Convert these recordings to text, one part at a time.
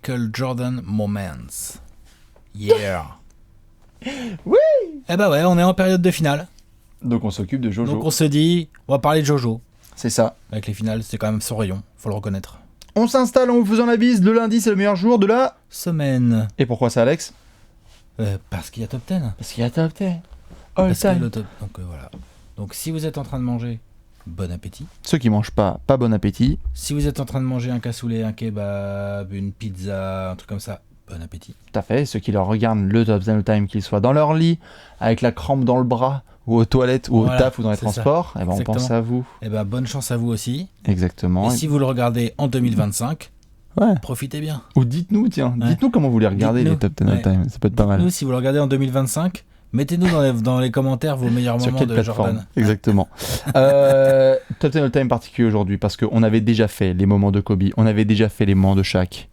Michael Jordan Moments. Yeah. Oui. Eh bah ouais, on est en période de finale. Donc on s'occupe de Jojo. Donc on se dit, on va parler de Jojo. C'est ça. Avec les finales, c'est quand même son rayon, faut le reconnaître. On s'installe en vous faisant la bise. Le lundi, c'est le meilleur jour de la semaine. Et pourquoi ça, Alex? Parce qu'il y a top 10. Parce qu'il y a top 10. All time. Donc voilà. Donc si vous êtes en train de manger, bon appétit. Ceux qui mangent pas bon appétit. Si vous êtes en train de manger un cassoulet, un kebab, une pizza, un truc comme ça, bon appétit. Tout à fait. Ceux qui leur regardent le top 10 all time, qu'ils soient dans leur lit, avec la crampe dans le bras, ou aux toilettes, ou au taf, ou dans les transports, et ben on pense à vous. Et ben bonne chance à vous aussi. Exactement. Et si vous le regardez en 2025, profitez bien. Ou dites-nous, dites-nous comment vous les regardez, les top 10 all time. Ça peut être pas mal. Nous, si vous le regardez en 2025, mettez-nous dans les commentaires vos meilleurs moments de Jordan. Exactement. Top 10 all time particulier aujourd'hui, parce qu'on avait déjà fait les moments de Kobe, on avait déjà fait les moments de Shaq.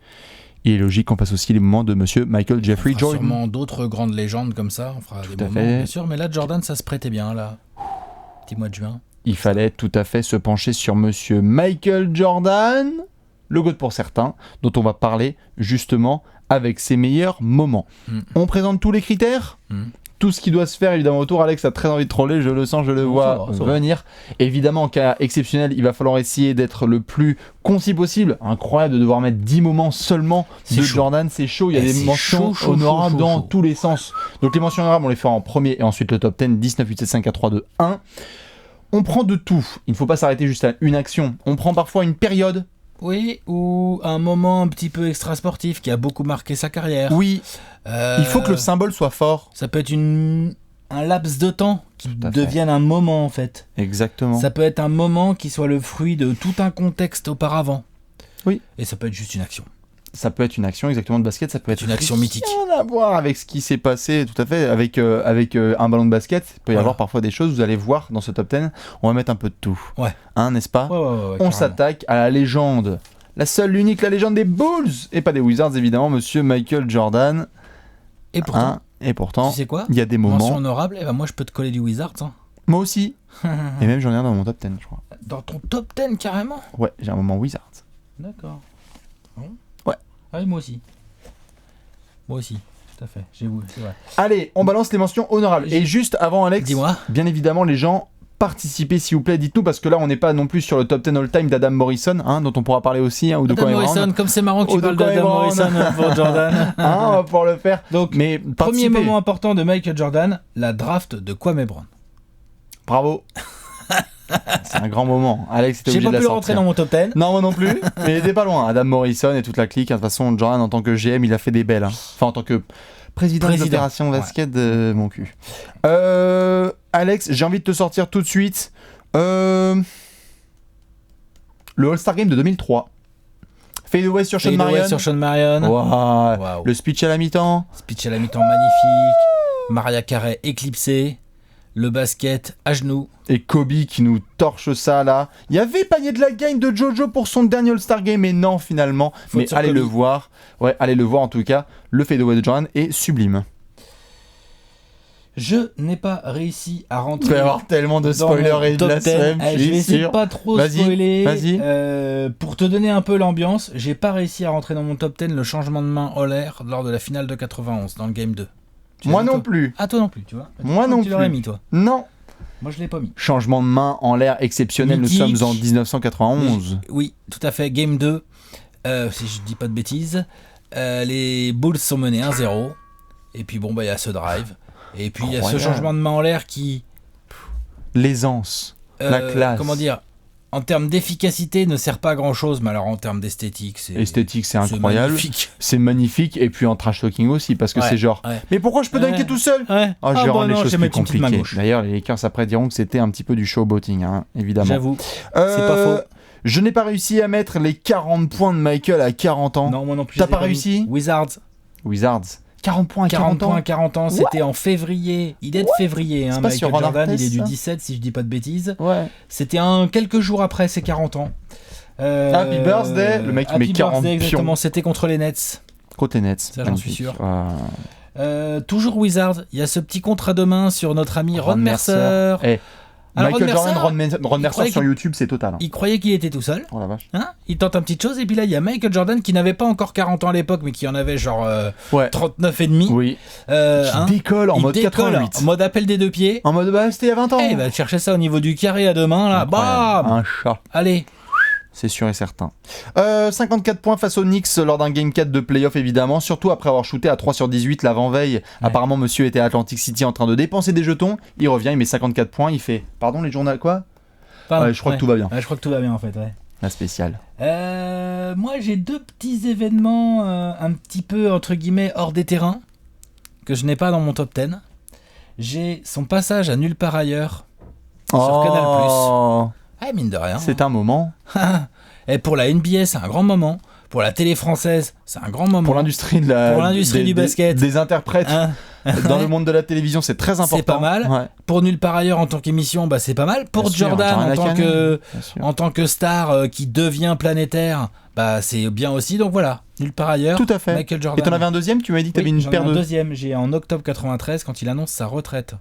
Il est logique qu'on fasse aussi les moments de monsieur Michael Jeffrey Jordan. Sûrement d'autres grandes légendes comme ça, on fera des moments, bien sûr, mais là Jordan ça se prêtait bien là. Petit mois de juin. Il fallait tout à fait se pencher sur monsieur Michael Jordan, le GOAT pour certains, dont on va parler justement avec ses meilleurs moments. On présente tous les critères tout ce qui doit se faire évidemment autour. Alex a très envie de troller, je le sens, je le vois venir. Évidemment, en cas exceptionnel, il va falloir essayer d'être le plus concis possible. Incroyable de devoir mettre 10 moments seulement de Jordan, c'est chaud. Il y a des mentions honorables dans tous les sens. Donc les mentions honorables, on les fera en premier et ensuite le top 10, 10, 9, 8, 7, 5, 4, 3, 2, 1. On prend de tout. Il ne faut pas s'arrêter juste à une action. On prend parfois une période. Oui, ou un moment un petit peu extra-sportif qui a beaucoup marqué sa carrière. Oui, il faut que le symbole soit fort. Ça peut être un laps de temps qui devienne un moment en fait. Exactement. Ça peut être un moment qui soit le fruit de tout un contexte auparavant. Oui. Et ça peut être juste une action. Ça peut être une action exactement de basket, ça peut être une action mythique. Rien à voir avec ce qui s'est passé, tout à fait, avec un ballon de basket. Il peut y avoir parfois des choses, vous allez voir dans ce top 10, on va mettre un peu de tout. Ouais. N'est-ce pas? Ouais, on s'attaque à la légende. La seule, l'unique, la légende des Bulls, et pas des Wizards évidemment, monsieur Michael Jordan. Et pourtant, tu sais quoi? Il y a des moments. Mention honorable, et ben moi je peux te coller du Wizards. Hein. Moi aussi. Et même j'en ai un dans mon top 10, je crois. Dans ton top 10 carrément? Ouais, j'ai un moment Wizards. D'accord. Bon. Ouais. Ah oui, moi aussi. Moi aussi, tout à fait. C'est vrai. Allez, on balance les mentions honorables. Et juste avant, Alex, dis-moi. Bien évidemment, les gens, participez s'il vous plaît, dites-nous, parce que là, on n'est pas non plus sur le top 10 all-time d'Adam Morrison, dont on pourra parler aussi, ou de Adam Morrison, comme c'est marrant que tu parles d'Adam Morrison pour Jordan. On va pouvoir le faire. Donc, mais premier moment important de Michael Jordan, la draft de Kwame Brown. Bravo. C'est un grand moment. Alex était obligé de la sortir. J'ai pas pu le rentrer dans mon top 10. Non, moi non plus. Mais il était pas loin. Adam Morrison et toute la clique. De toute façon, Jordan, en tant que GM, il a fait des belles. Enfin, en tant que président de l'opération basket de mon cul. Alex, j'ai envie de te sortir tout de suite le All-Star Game de 2003. Fade away sur Sean Marion. Wow. Le speech à la mi-temps. Speech à la mi-temps magnifique. Mariah Carey éclipsée. Le basket à genoux. Et Kobe qui nous torche ça là. Il y avait panier de la gagne de Jojo pour son dernier All-Star Game, mais non finalement. Mais allez le voir. Ouais, allez le voir en tout cas. Le fadeaway de Jordan est sublime. Je n'ai pas réussi à rentrer. Il va y avoir tellement de spoilers et de blasphème. Je vais essayer de pas trop spoiler. Vas-y. Pour te donner un peu l'ambiance, j'ai pas réussi à rentrer dans mon top 10 le changement de main en l'air lors de la finale de 91 dans le Game 2. Moi non plus. Ah, toi non plus, tu vois. Moi non plus. Tu l'aurais mis, toi. Non. Moi, je l'ai pas mis. Changement de main en l'air exceptionnel. Mythique. Nous sommes en 1991. Oui, tout à fait. Game 2. Si je dis pas de bêtises. Les Bulls sont menés 1-0. Et puis, bon, il y a ce drive. Et puis, il y a ce changement de main en l'air qui... L'aisance. La classe. Comment dire ? En termes d'efficacité, ne sert pas à grand chose, mais alors en termes d'esthétique, c'est incroyable. C'est magnifique. Et puis en trash talking aussi, parce que c'est genre, mais pourquoi je peux dunker tout seul? Je vais rendre les choses plus compliquées. D'ailleurs, les Lakers après diront que c'était un petit peu du showboating, évidemment. J'avoue, c'est pas faux. Je n'ai pas réussi à mettre les 40 points de Michael à 40 ans. Non, moi non plus. T'as pas réussi? Wizards. 40 points à 40 ans. C'était en février. Il est de février, Michael Jordan, il est du 17 si je dis pas de bêtises. Ouais. C'était quelques jours après ses 40 ans. Happy Birthday, le mec qui met 40 pions. Exactement, c'était contre les Nets. Contre les Nets, ça j'en suis sûr. Toujours Wizards, il y a ce petit contrat de main sur notre ami Ron Mercer. Alors, Michael Jordan, Ron Mercer croyait sur qu'il- YouTube, c'est total. Hein. Il croyait qu'il était tout seul. Oh la vache. Hein, il tente un petite chose et puis là il y a Michael Jordan qui n'avait pas encore 40 ans à l'époque mais qui en avait genre Ouais. 39 et demi. Oui. Hein, Qui décolle en il mode décolle 88. en mode appel des deux pieds. En mode, bah, c'était il y a 20 ans. Et il va chercher ça au niveau du carré à deux mains là. Incroyable. Bam. Un chat. Allez. C'est sûr et certain. 54 points face aux Knicks lors d'un Game 4 de playoff évidemment, surtout après avoir shooté à 3 sur 18 l'avant-veille. Apparemment monsieur était à Atlantic City en train de dépenser des jetons, il revient, il met 54 points, il fait... Pardon les journaux quoi? Pardon, Ouais, je crois que tout va bien. Ouais, je crois que tout va bien en fait, ouais. La spéciale. Moi j'ai deux petits événements un petit peu entre guillemets hors des terrains que je n'ai pas dans mon top 10. J'ai son passage à Nulle part ailleurs sur Canal+. Ah, mine de rien. C'est un moment. Et pour la NBA, c'est un grand moment. Pour la télé française, c'est un grand moment. Pour l'industrie du basket. Des interprètes. Hein. Dans le monde de la télévision, c'est très important. C'est pas mal. Ouais. Pour Nulle part ailleurs en tant qu'émission, bah c'est pas mal. Pour Bien sûr, Jordan Jordan en tant que star qui devient planétaire, bah c'est bien aussi. Donc voilà, Nulle part ailleurs. Tout à fait. Michael Jordan. Et t'en avais un deuxième? Tu m'avais dit que t'avais Oui, une j'en ai paire un de... deuxième. J'ai en octobre 93 quand il annonce sa retraite.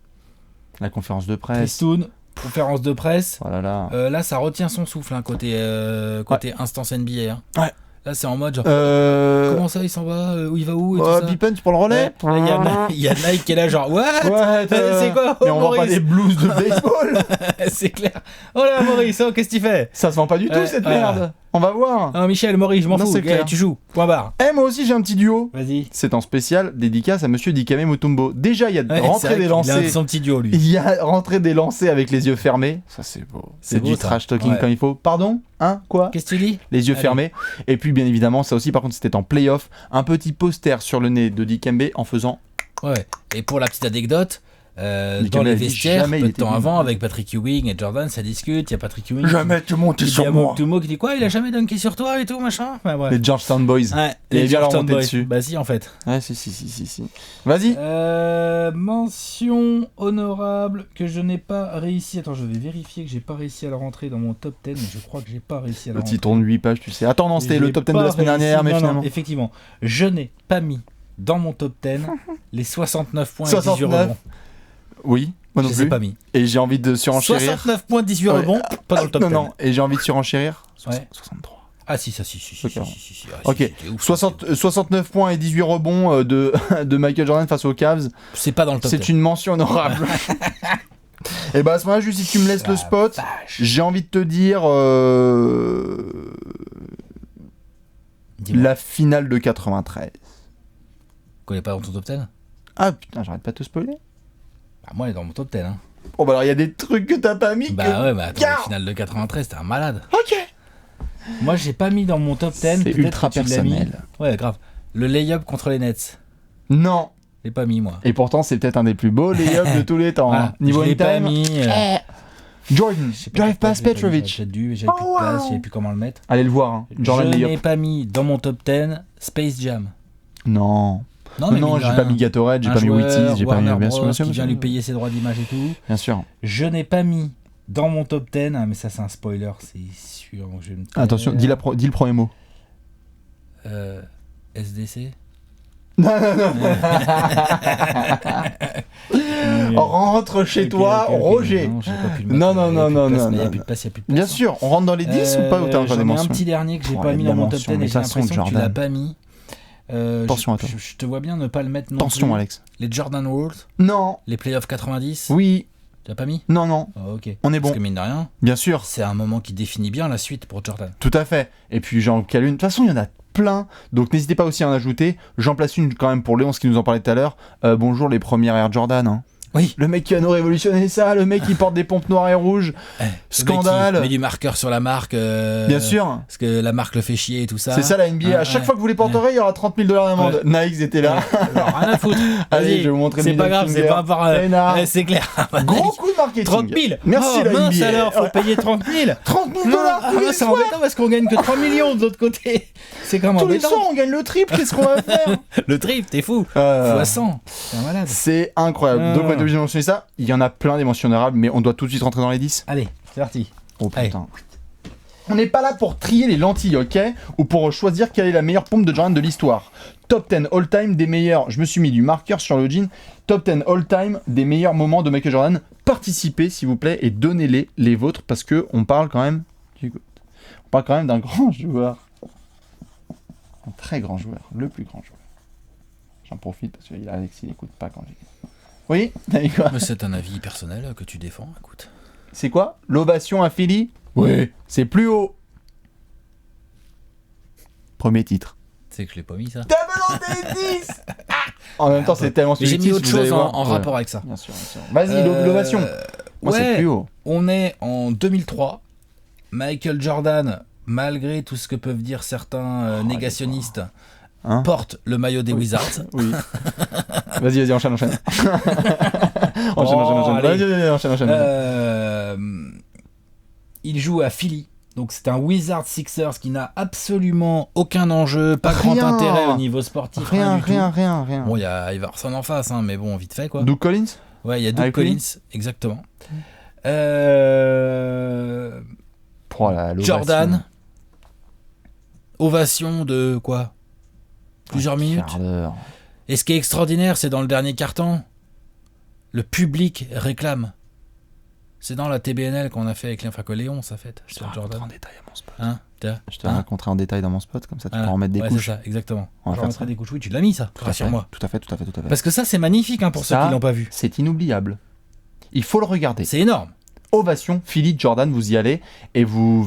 La conférence de presse. Tristoun, conférence de presse. Oh là là. Là, ça retient son souffle, hein, côté instance NBA. Hein. Ouais. Là, c'est en mode genre, comment ça, il s'en va Où il va où et tout ça. Pippen pour le relais. Il y a Nike qui est là, genre, what Ouais, c'est quoi mais on vend pas des blues de baseball. C'est clair. Oh là, Maurice, qu'est-ce que tu fais? Ça se vend pas du tout cette merde. On va voir. Ah, Michel, Maurice, je m'en Non, fous. c'est clair. Tu joues, point barre. Moi aussi j'ai un petit duo. Vas-y. C'est en spécial dédicace à monsieur Dikembe Mutombo. Déjà il y a rentrée des Il a lancers. son petit duo, lui. Il y a rentrée des lancers avec les yeux fermés. Ça c'est beau. C'est beau, du ça. trash talking Ouais. quand il faut. Pardon? Hein? Quoi? Qu'est-ce que tu dis? Les yeux Allez. fermés. Et puis bien évidemment ça aussi par contre c'était en playoff. Un petit poster sur le nez de Dikembe en faisant... Ouais. Et pour la petite anecdote, dans Dikembe les a dit vestiaires, jamais il peu de était temps venu. avant, avec Patrick Ewing et Jordan, ça discute. Il y a Patrick Ewing. Jamais te monter qui dit à Mutombo qui dit quoi? Il a jamais dunké sur toi et tout, machin? Enfin, bref. Les Georgetown Boys. Ouais, Il avait bien leur Georgetown monté Boys. dessus. Bah si, en fait. Ouais si. Vas-y. Mention honorable que je n'ai pas réussi. Attends, je vais vérifier que j'ai pas réussi à la rentrer dans mon top 10, mais je crois que j'ai pas réussi à la Le petit rentrer. tourne 8 pages tu sais. Attends non c'était J'ai le top 10 de pas la semaine réussi. dernière mais Non, finalement... effectivement, je n'ai pas mis dans mon top 10 les 69 points et 18 69. rebonds. Oui, moi non Je les ai plus. pas mis. Et j'ai envie de surenchérir. 69 points, 18 Ouais. rebonds, pas dans le top 10. Non, et j'ai envie de surenchérir. Ouais. 63. Ah si, ça si. Ok. Ah, Ok, si, c'était ouf, 69 points et 18 rebonds de Michael Jordan face aux Cavs. c'est pas dans le top 10. C'est une mention honorable. Et bah à ce moment-là, juste si tu me laisses le spot, j'ai envie de te dire Dis-moi, la finale de 93. connais pas dans ton top 10? Ah putain, j'arrête pas de te spoiler. Bah, moi, elle est dans mon top 10. Hein. Oh bah alors il y a des trucs que t'as pas mis. Bah que... ouais, bah attends, Car- la finale de 93, t'es un malade. Ok. Moi, j'ai pas mis dans mon top 10. C'est peut-être ultra que tu l'as mis. personnel. Ouais, grave. Le lay-up contre les Nets. Non. Je l'ai pas mis, moi. Et pourtant c'est peut-être un des plus beaux lay-ups de tous les temps. Voilà. Hein. Niveau je l'ai pas in-time. mis. Jordan, Je sais pas drive pourquoi pass je l'ai pas mis, Petrovic. J'avais peut-être dû, j'avais plus de Oh, place, wow. je savais plus comment le mettre. Allez le voir, hein. Jordan je n'ai layup. pas mis dans mon top 10 Space Jam. Non. Non, mais Non, mine de j'ai rien, pas mis Gatorade, j'ai un pas mis joueur, Wheaties, j'ai pas mis Warner bien sûr, Bros, bien sûr, qui bien vient lui sûr. payer ses droits d'image et tout. Bien sûr. Je n'ai pas mis dans mon top 10, mais ça c'est un spoiler, c'est sûr. Donc je vais me taire. Attention, dis le premier mot. SDC. Non. Rentre chez toi, Ok, Roger. Non, j'ai pas pu le Non, mettre. non, Il y a plus de non, place, non, mais il y a non, plus de place, il y a plus de place. Bien sûr, on rentre dans les 10 ou pas ou t'as encore J'en des ai un mentions petit dernier que j'ai Oh, pas il y mis a dans mon top mentions, 10 mais et j'ai ça sent l'impression que tu Jordan. l'as pas mis. Attention à toi. Je te vois bien ne pas le mettre non Attention, plus. Alex. Les Jordan World, Non. les playoffs 90, Oui. tu l'as pas mis? Non. Oh, ok. On est Parce bon. que mine de rien, Bien sûr. c'est un moment qui définit bien la suite pour Jordan. Tout à fait. Et puis j'en cale une. De toute façon, il y en a plein. Donc n'hésitez pas aussi à en ajouter. J'en place une quand même pour Léon, ce qui nous en parlait tout à l'heure. Bonjour les premières Air Jordan. Hein. Oui. Le mec qui a nous révolutionné ça. Le mec qui porte des pompes noires et rouges. Scandale. Il met du marqueur sur la marque. Bien sûr. Parce que la marque le fait chier et tout ça. C'est ça la NBA. À chaque fois que vous les porterez, il y aura 30 000 $ d'amende. Nike était là. Alors, rien à foutre. Allez, Vas-y. je vais vous montrer C'est le pas middle grave, c'est finger. pas par. Peinard. C'est clair. Gros coup de marketing. 30 000. Merci Oh, la mince NBA. alors, faut payer 30 000. 30 000 $. Ah, tous les c'est soirs. embêtant parce qu'on gagne que 3 millions de l'autre côté. C'est quand même Tous les embêtant. soirs, on gagne le triple. Qu'est-ce qu'on va faire? Le trip, t'es fou. Fois 100. C'est un malade. C'est incroyable. Ah. Donc on est obligé de mentionner ça. Il y en a plein des mentions honorables, mais on doit tout de suite rentrer dans les 10. Allez, c'est parti. Oh Allez. putain. On n'est pas là pour trier les lentilles, ok? Ou pour choisir quelle est la meilleure pompe de Jordan de l'histoire. Top 10 all-time des meilleurs... Je me suis mis du marqueur sur le jean. Top 10 all-time des meilleurs moments de Michael Jordan. Participez, s'il vous plaît, et donnez-les les vôtres, parce qu'on parle quand même... On parle quand même d'un grand joueur. Un très grand joueur. Le plus grand joueur. J'en profite, parce que Alexis n'écoute pas quand j'ai... Oui, t'as dit quoi? Mais c'est un avis personnel que tu défends, écoute. C'est quoi? L'ovation à Philly? Oui, c'est plus haut. Premier titre. C'est que je l'ai pas mis ça. Double 10. En même temps, c'est tellement Mais j'ai mis subtil, autre vous allez chose voir. en rapport avec ça. Bien sûr, bien sûr. Vas-y, l'ovation. Moi, c'est plus haut. On est en 2003. Michael Jordan, malgré tout ce que peuvent dire certains négationnistes, porte le maillot des Wizards. Oui. Vas-y, enchaîne. enchaîne. Vas-y, enchaîne. Il joue à Philly. Donc c'est un Wizard Sixers qui n'a absolument aucun enjeu, pas grand intérêt au niveau sportif. Rien. Bon, il y a Iverson en face, mais bon, vite fait quoi. Doug Collins? Ouais, il y a Doug Collins, exactement. Jordan, ovation de quoi? Plusieurs minutes. Et ce qui est extraordinaire, c'est dans le dernier quart-temps, le public réclame. C'est dans la TBNL qu'on a fait avec Léon, ça fait. Je te raconterai en détail à mon spot. Je te Hein raconterai en détail dans mon spot, comme ça tu pourras en mettre des couches. C'est ça, exactement. On va Je faire rentrer des couches. Oui, tu l'as mis ça, rassure-moi. Tout à fait. Parce que ça, c'est magnifique pour ceux qui l'ont pas vu. C'est inoubliable. Il faut le regarder. C'est énorme. Ovation, Philly, Jordan, vous y allez et vous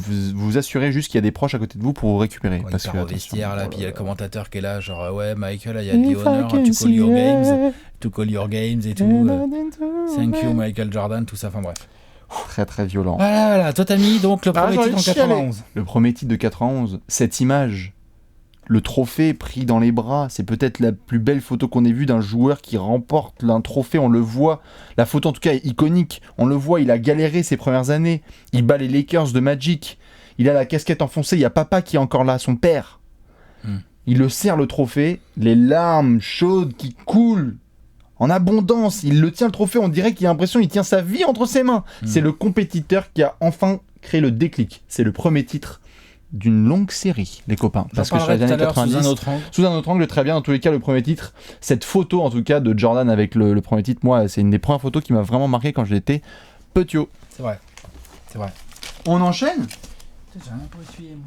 assurez juste qu'il y a des proches à côté de vous pour vous récérer. Ouais, parce que au vestiaire, là, puis il y a le commentateur qui est là, genre ouais, Michael, il y a the honor to call your games et tout. Thank you, Michael Jordan, tout ça, enfin bref. Très très violent. Voilà, toi t'as mis donc le premier titre en 91. Le premier titre de 91, cette image, le trophée pris dans les bras, c'est peut-être la plus belle photo qu'on ait vue d'un joueur qui remporte un trophée, on le voit, la photo en tout cas est iconique, on le voit, il a galéré ces premières années, il bat les Lakers de Magic, il a la casquette enfoncée, il y a papa qui est encore là, son père. Il le serre le trophée, les larmes chaudes qui coulent en abondance, il le tient le trophée, on dirait qu'il a l'impression qu'il tient sa vie entre ses mains. C'est le compétiteur qui a enfin créé le déclic, c'est le premier titre d'une longue série, les copains. Parce que sur les années 90, sous un autre angle, très bien. Dans tous les cas, le premier titre, cette photo en tout cas de Jordan avec le premier titre, moi, c'est une des premières photos qui m'a vraiment marqué quand j'étais petit. C'est vrai. On enchaîne. J'ai rien pour essuyer, moi.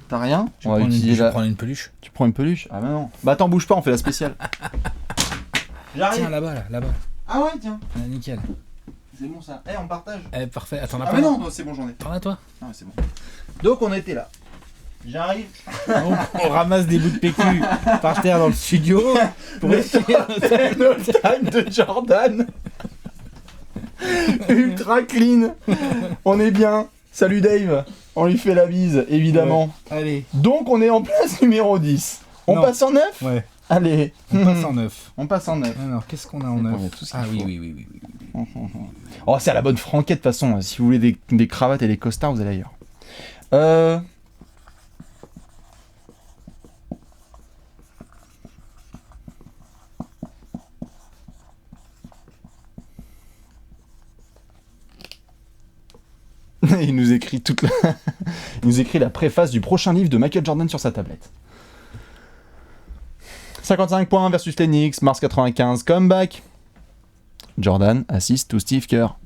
T'as rien? On va utiliser je vais prendre une peluche. Tu prends une peluche? Ah bah non. Bah attends, bouge pas, on fait la spéciale. J'arrive. Tiens, là-bas. Ah ouais, tiens. Nickel. C'est bon ça. On partage. Parfait. Attends, ah mais non, c'est bon, j'en ai. T'en as toi? Ah ouais, c'est bon. Donc on était là. J'arrive. On ramasse des bouts de PQ par terre dans le studio pour essayer notre time de Jordan. Ultra clean. On est bien. Salut Dave. On lui fait la bise, évidemment. Ouais. Allez. Donc on est en place numéro 10. On passe en 9? Ouais. Allez. On passe en 9. On passe en 9. Alors, qu'est-ce qu'on a en 9? Ah oui. Oh, c'est à la bonne franquette de toute façon. Si vous voulez des cravates et des costards, vous allez ailleurs. Il nous écrit il nous écrit la préface du prochain livre de Michael Jordan sur sa tablette. 55 points versus les Knicks, mars 95, comeback. Jordan assiste to Steve Kerr.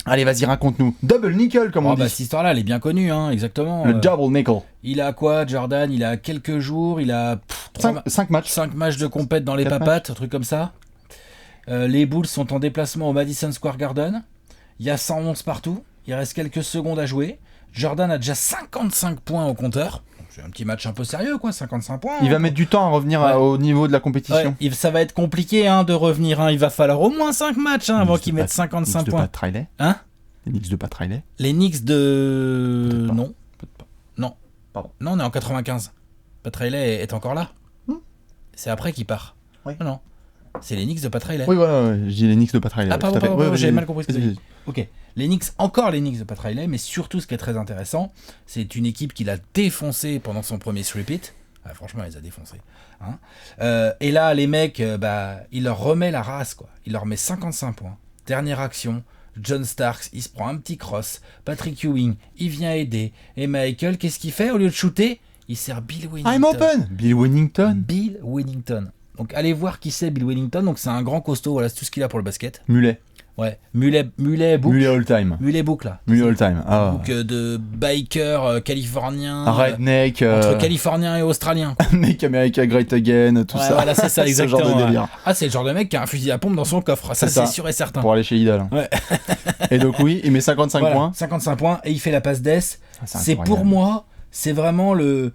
Allez, vas-y, raconte-nous. Double nickel, comme on dit. Cette histoire-là, elle est bien connue, exactement. Le double nickel. Il a quoi, Jordan? Il a quelques jours, il a 5 matchs. 5 matchs de compète dans les papates, un truc comme ça. Les Bulls sont en déplacement au Madison Square Garden. Il y a 111 partout. Il reste quelques secondes à jouer. Jordan a déjà 55 points au compteur. C'est un petit match un peu sérieux, 55 points. Il va mettre du temps à revenir au niveau de la compétition. Ouais, ça va être compliqué de revenir. Il va falloir au moins 5 matchs avant qu'il mette 55 points. Les Knicks de Pat Riley. Les Knicks de... Non. Peut-être pas. Non. Pardon. Non, on est en 95. Pat Riley est encore là. C'est après qu'il part. Oui. Non. C'est les Knicks de Pat Riley. Oui, voilà, je dis les Knicks de Pat Riley. Ah, pardon, j'ai mal compris ce que tu as dit. Ok. Les Knicks de Pat Riley, mais surtout ce qui est très intéressant, c'est une équipe qu'il a défoncée pendant son premier three-peat. Franchement, il les a défoncés. Et là, les mecs, il leur remet la race, Il leur met 55 points. Dernière action, John Starks, il se prend un petit cross. Patrick Ewing, il vient aider. Et Michael, qu'est-ce qu'il fait au lieu de shooter? Il sert Bill Wennington. I'm open. Bill Wennington. Bill Wennington. Donc allez voir qui c'est Bill Wennington. Donc c'est un grand costaud, voilà, c'est tout ce qu'il a pour le basket. Mulet. Ouais, Mulet Book. Mulet all time. Mulet Book là. Mulet all time. Ah. Donc de biker californien. Redneck. Entre californien et australien. Make America Great Again, tout ça. Voilà, c'est ça, exactement. Ce genre de délire. Ah, c'est le genre de mec qui a un fusil à pompe dans son coffre. Ça, c'est sûr et certain. Pour aller chez Lidl. Ouais. Et donc, oui, il met 55 points. 55 points et il fait la passe d'ess. C'est incroyable. pour moi, c'est vraiment le.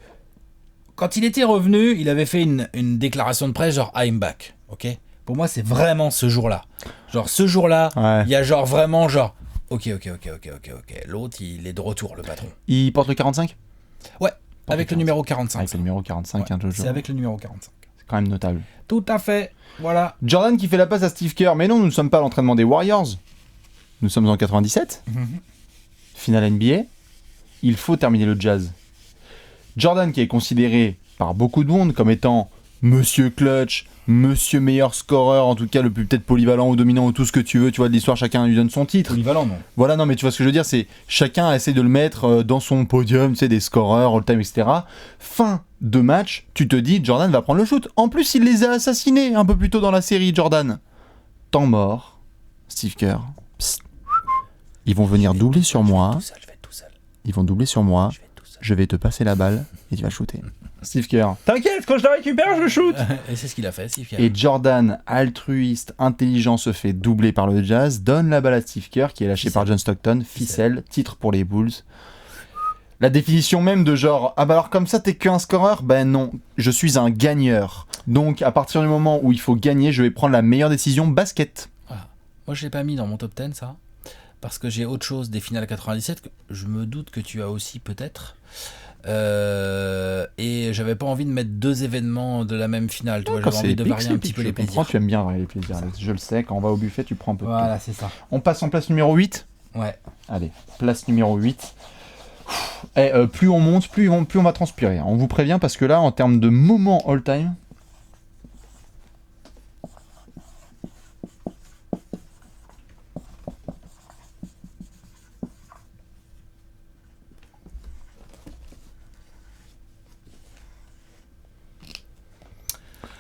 Quand il était revenu, il avait fait une déclaration de presse genre I'm back. Ok. Pour moi, c'est vraiment ce jour-là. Genre, ce jour-là, il y a genre vraiment genre. Ok. L'autre, il est de retour, le patron. Il porte le 45 ? Ouais, avec le numéro 45. Avec le numéro 45, ouais, c'est avec le numéro 45. C'est quand même notable. Tout à fait. Voilà. Jordan qui fait la passe à Steve Kerr. Mais non, nous ne sommes pas à l'entraînement des Warriors. Nous sommes en 97. Finale NBA. Il faut terminer le Jazz. Jordan qui est considéré par beaucoup de monde comme étant Monsieur Clutch, Monsieur meilleur scoreur, en tout cas le plus peut-être polyvalent ou dominant ou tout ce que tu veux, tu vois, de l'histoire, chacun lui donne son titre. Polyvalent, non. Voilà, non, mais tu vois ce que je veux dire, c'est chacun essaie de le mettre dans son podium, tu sais, des scoreurs, all-time, etc. Fin de match, tu te dis, Jordan va prendre le shoot. En plus, il les a assassinés un peu plus tôt dans la série, Jordan. Temps mort, Steve Kerr. Psst. Ils vont venir doubler sur moi. Je vais être tout seul. Ils vont doubler sur moi. Je vais te passer la balle et tu vas shooter. Steve Kerr. T'inquiète, quand je la récupère, je le shoot. Et c'est ce qu'il a fait, Steve Kerr. Et Jordan, altruiste, intelligent, se fait doubler par le Jazz, donne la balle à Steve Kerr, qui est lâché par John Stockton, ficelle, titre pour les Bulls. La définition même de genre, ah bah alors comme ça t'es qu'un scoreur? Ben non, je suis un gagneur. Donc à partir du moment où il faut gagner, je vais prendre la meilleure décision basket. Voilà. Moi je l'ai pas mis dans mon top 10 ça, parce que j'ai autre chose des finales 97 que je me doute que tu as aussi peut-être. Et j'avais pas envie de mettre deux événements de la même finale, tu vois, j'avais envie de varier un petit peu les plaisirs. Tu aimes bien varier les plaisirs, je le sais, quand on va au buffet tu prends un peu de Voilà, tout. c'est ça. On passe en place numéro 8 ? Ouais. Allez, place numéro 8. Plus on monte, plus on va transpirer. On vous prévient parce que là, en termes de moments all-time...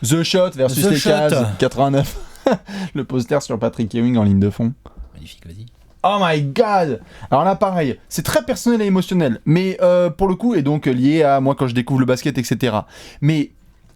The Shot versus les Cavs, 89. Le poster sur Patrick Ewing en ligne de fond. Magnifique, vas-y. Oh my god! Alors là, pareil, c'est très personnel et émotionnel, mais pour le coup, et donc lié à moi quand je découvre le basket, etc. Mais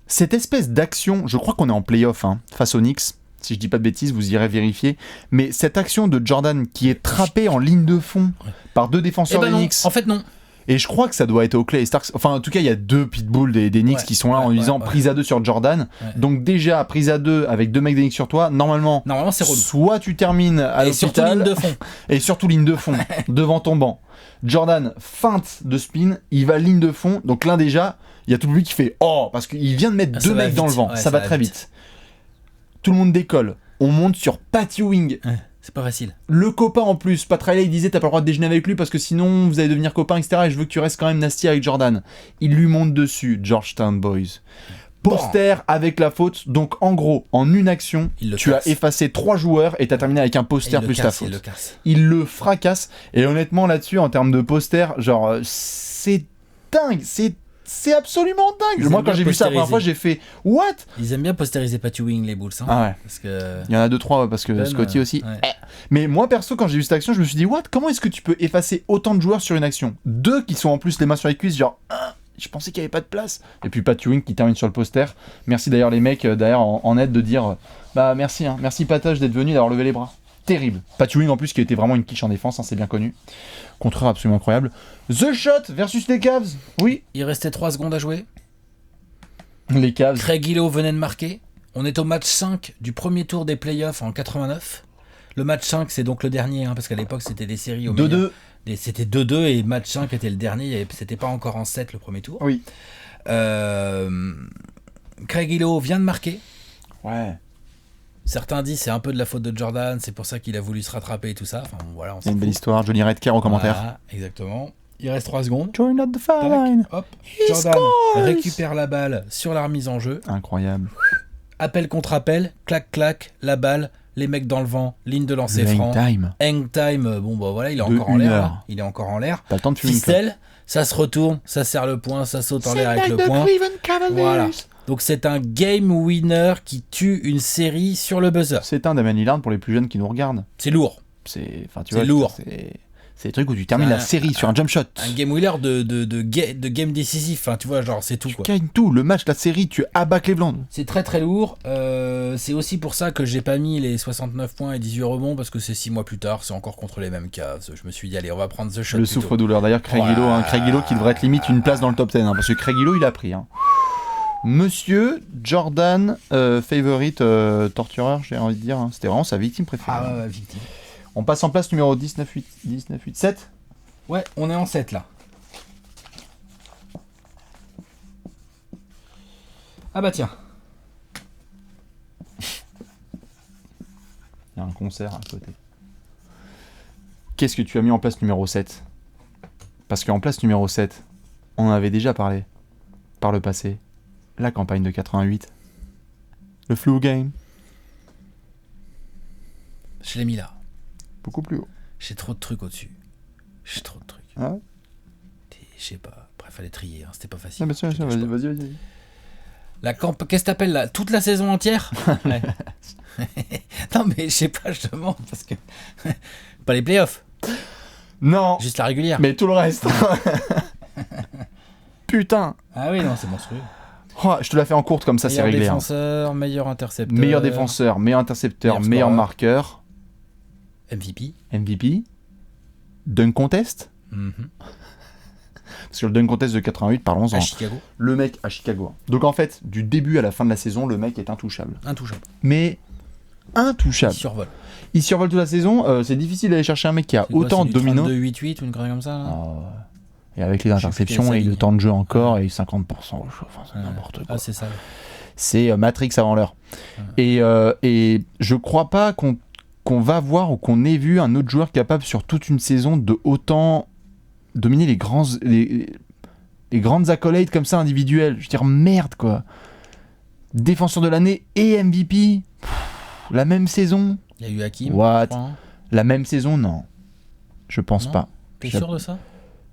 cette espèce d'action, je crois qu'on est en play-off face aux Knicks, si je dis pas de bêtises, vous irez vérifier, mais cette action de Jordan qui est trappé en ligne de fond par deux défenseurs des Knicks. En fait, non. Et je crois que ça doit être Oakley et Starks. Enfin, en tout cas, il y a deux pitbulls des Knicks qui sont là en disant prise à deux sur Jordan. Ouais. Donc déjà, prise à deux avec deux mecs des Knicks sur toi, normalement c'est relou. Soit tu termines à l'hôpital. Surtout ligne de fond. Et surtout ligne de fond, devant ton banc. Jordan, feinte de spin, il va ligne de fond. Donc là déjà, il y a tout le public qui fait « Oh !» parce qu'il vient de mettre deux mecs dans le vent. Ça va très vite. Tout le monde décolle. On monte sur Pat Ewing. C'est pas facile. Le copain en plus, Pat Riley, il disait t'as pas le droit de déjeuner avec lui parce que sinon vous allez devenir copain, etc. Et je veux que tu restes quand même nasty avec Jordan. Il lui monte dessus, Georgetown Boys. Poster avec la faute. Donc en gros, en une action, tu as effacé 3 joueurs et t'as terminé avec un poster plus ta faute. Il le fracasse. Et honnêtement là-dessus, en termes de poster, genre c'est dingue, c'est absolument dingue. Moi, quand j'ai vu ça la première fois, j'ai fait What? Ils aiment bien postériser Pat Ewing, les Bulls. Hein, ah ouais. Parce que... Il y en a 2-3, parce que Scotty aussi. Ouais. Mais moi, perso, quand j'ai vu cette action, je me suis dit What? Comment est-ce que tu peux effacer autant de joueurs sur une action? 2 qui sont en plus les mains sur les cuisses, genre je pensais qu'il n'y avait pas de place. Et puis Pat Ewing qui termine sur le poster. Merci d'ailleurs les mecs derrière en aide de dire bah merci, merci Patoche d'être venu, d'avoir levé les bras. Terrible. Pat Ewing en plus qui était vraiment une quiche en défense, c'est bien connu. Contreur absolument incroyable. The Shot versus les Cavs. Oui. Il restait 3 secondes à jouer. Les Cavs. Craig Hillow venait de marquer. On est au match 5 du premier tour des playoffs en 89. Le match 5 c'est donc le dernier, parce qu'à l'époque c'était des séries au 2-2. C'était 2-2 et match 5 était le dernier. C'était pas encore en 7 le premier tour. Oui. Craig Hillow vient de marquer. Ouais. Certains disent c'est un peu de la faute de Jordan, c'est pour ça qu'il a voulu se rattraper et tout ça. Enfin, voilà, c'est une belle histoire. Johnny Redker au commentaire. Voilà, exactement. Il reste 3 secondes. Join at the foul line. Hop. Jordan récupère la balle sur la remise en jeu. Incroyable. Appel contre appel, clac clac, la balle, les mecs dans le vent, ligne de lancer Le franc. hang time, bon bah voilà, il est De encore en l'air. heure. Là. Il est encore en l'air. T'as le temps de fumer une clope. Ficelle, ça se retourne, ça serre le poing, ça saute en l'air avec le poing. Voilà. Donc c'est un game winner qui tue une série sur le buzzer. C'est un Damian Lillard pour les plus jeunes qui nous regardent. C'est lourd. C'est lourd. C'est des trucs où tu termines la série sur un jump shot. Un game winner de game décisif. Enfin, tu vois, genre c'est tout. Tu quoi. gagnes tout. Le match, la série, tu abats Cleveland. C'est très très lourd. C'est aussi pour ça que j'ai pas mis les 69 points et 18 rebonds parce que c'est 6 mois plus tard. C'est encore contre les mêmes Cavs. Je me suis dit, allez, on va prendre The Shot. Le plutôt. souffre-douleur. D'ailleurs, Craig Hillo qui devrait être limite une place dans le top 10. Parce que Craig Hillo, il a pris. Monsieur Jordan, favorite tortureur, j'ai envie de dire. C'était vraiment sa victime préférée. Ah ouais, victime. On passe en place numéro 7. Ouais, on est en 7 là. Ah bah tiens. Il y a un concert à côté. Qu'est-ce que tu as mis en place numéro 7 ? Parce qu'en place numéro 7, on en avait déjà parlé par le passé. La campagne de 88. Le flu game. Je l'ai mis là. Beaucoup plus haut. J'ai trop de trucs au-dessus. J'ai trop de trucs. Ah ouais ? Je sais pas. Après, fallait trier. C'était pas facile. Ah bah tiens, vas-y. Qu'est-ce que t'appelles là ? Toute la saison entière ? Ouais. Non mais je sais pas, je demande parce que... pas les playoffs. Non. Juste la régulière. Mais tout le reste. Putain. Ah oui, non, c'est monstrueux. Oh, je te la fais en courte comme ça, c'est réglé. Meilleur défenseur, meilleur intercepteur. Meilleur défenseur, meilleur intercepteur, meilleur marqueur. MVP. Dunk contest. Parce que le dunk contest de 88, parlons-en. À Chicago. Le mec à Chicago. Donc en fait, du début à la fin de la saison, le mec est intouchable. Mais intouchable. Il survole toute la saison. C'est difficile d'aller chercher un mec qui a autant de dominos. 32-8-8 ou une connerie comme ça là. Et avec les interceptions et le temps de jeu encore et 50%. Enfin, c'est n'importe quoi. Ah, c'est ça. C'est Matrix avant l'heure. Et je crois pas qu'on va voir ou qu'on ait vu un autre joueur capable sur toute une saison de autant dominer les grandes accolades comme ça individuelles. Je veux dire, merde quoi. Défenseur de l'année et MVP. La même saison. Il y a eu Hakim. What? La même saison, non. Je pense pas. T'es sûr de ça?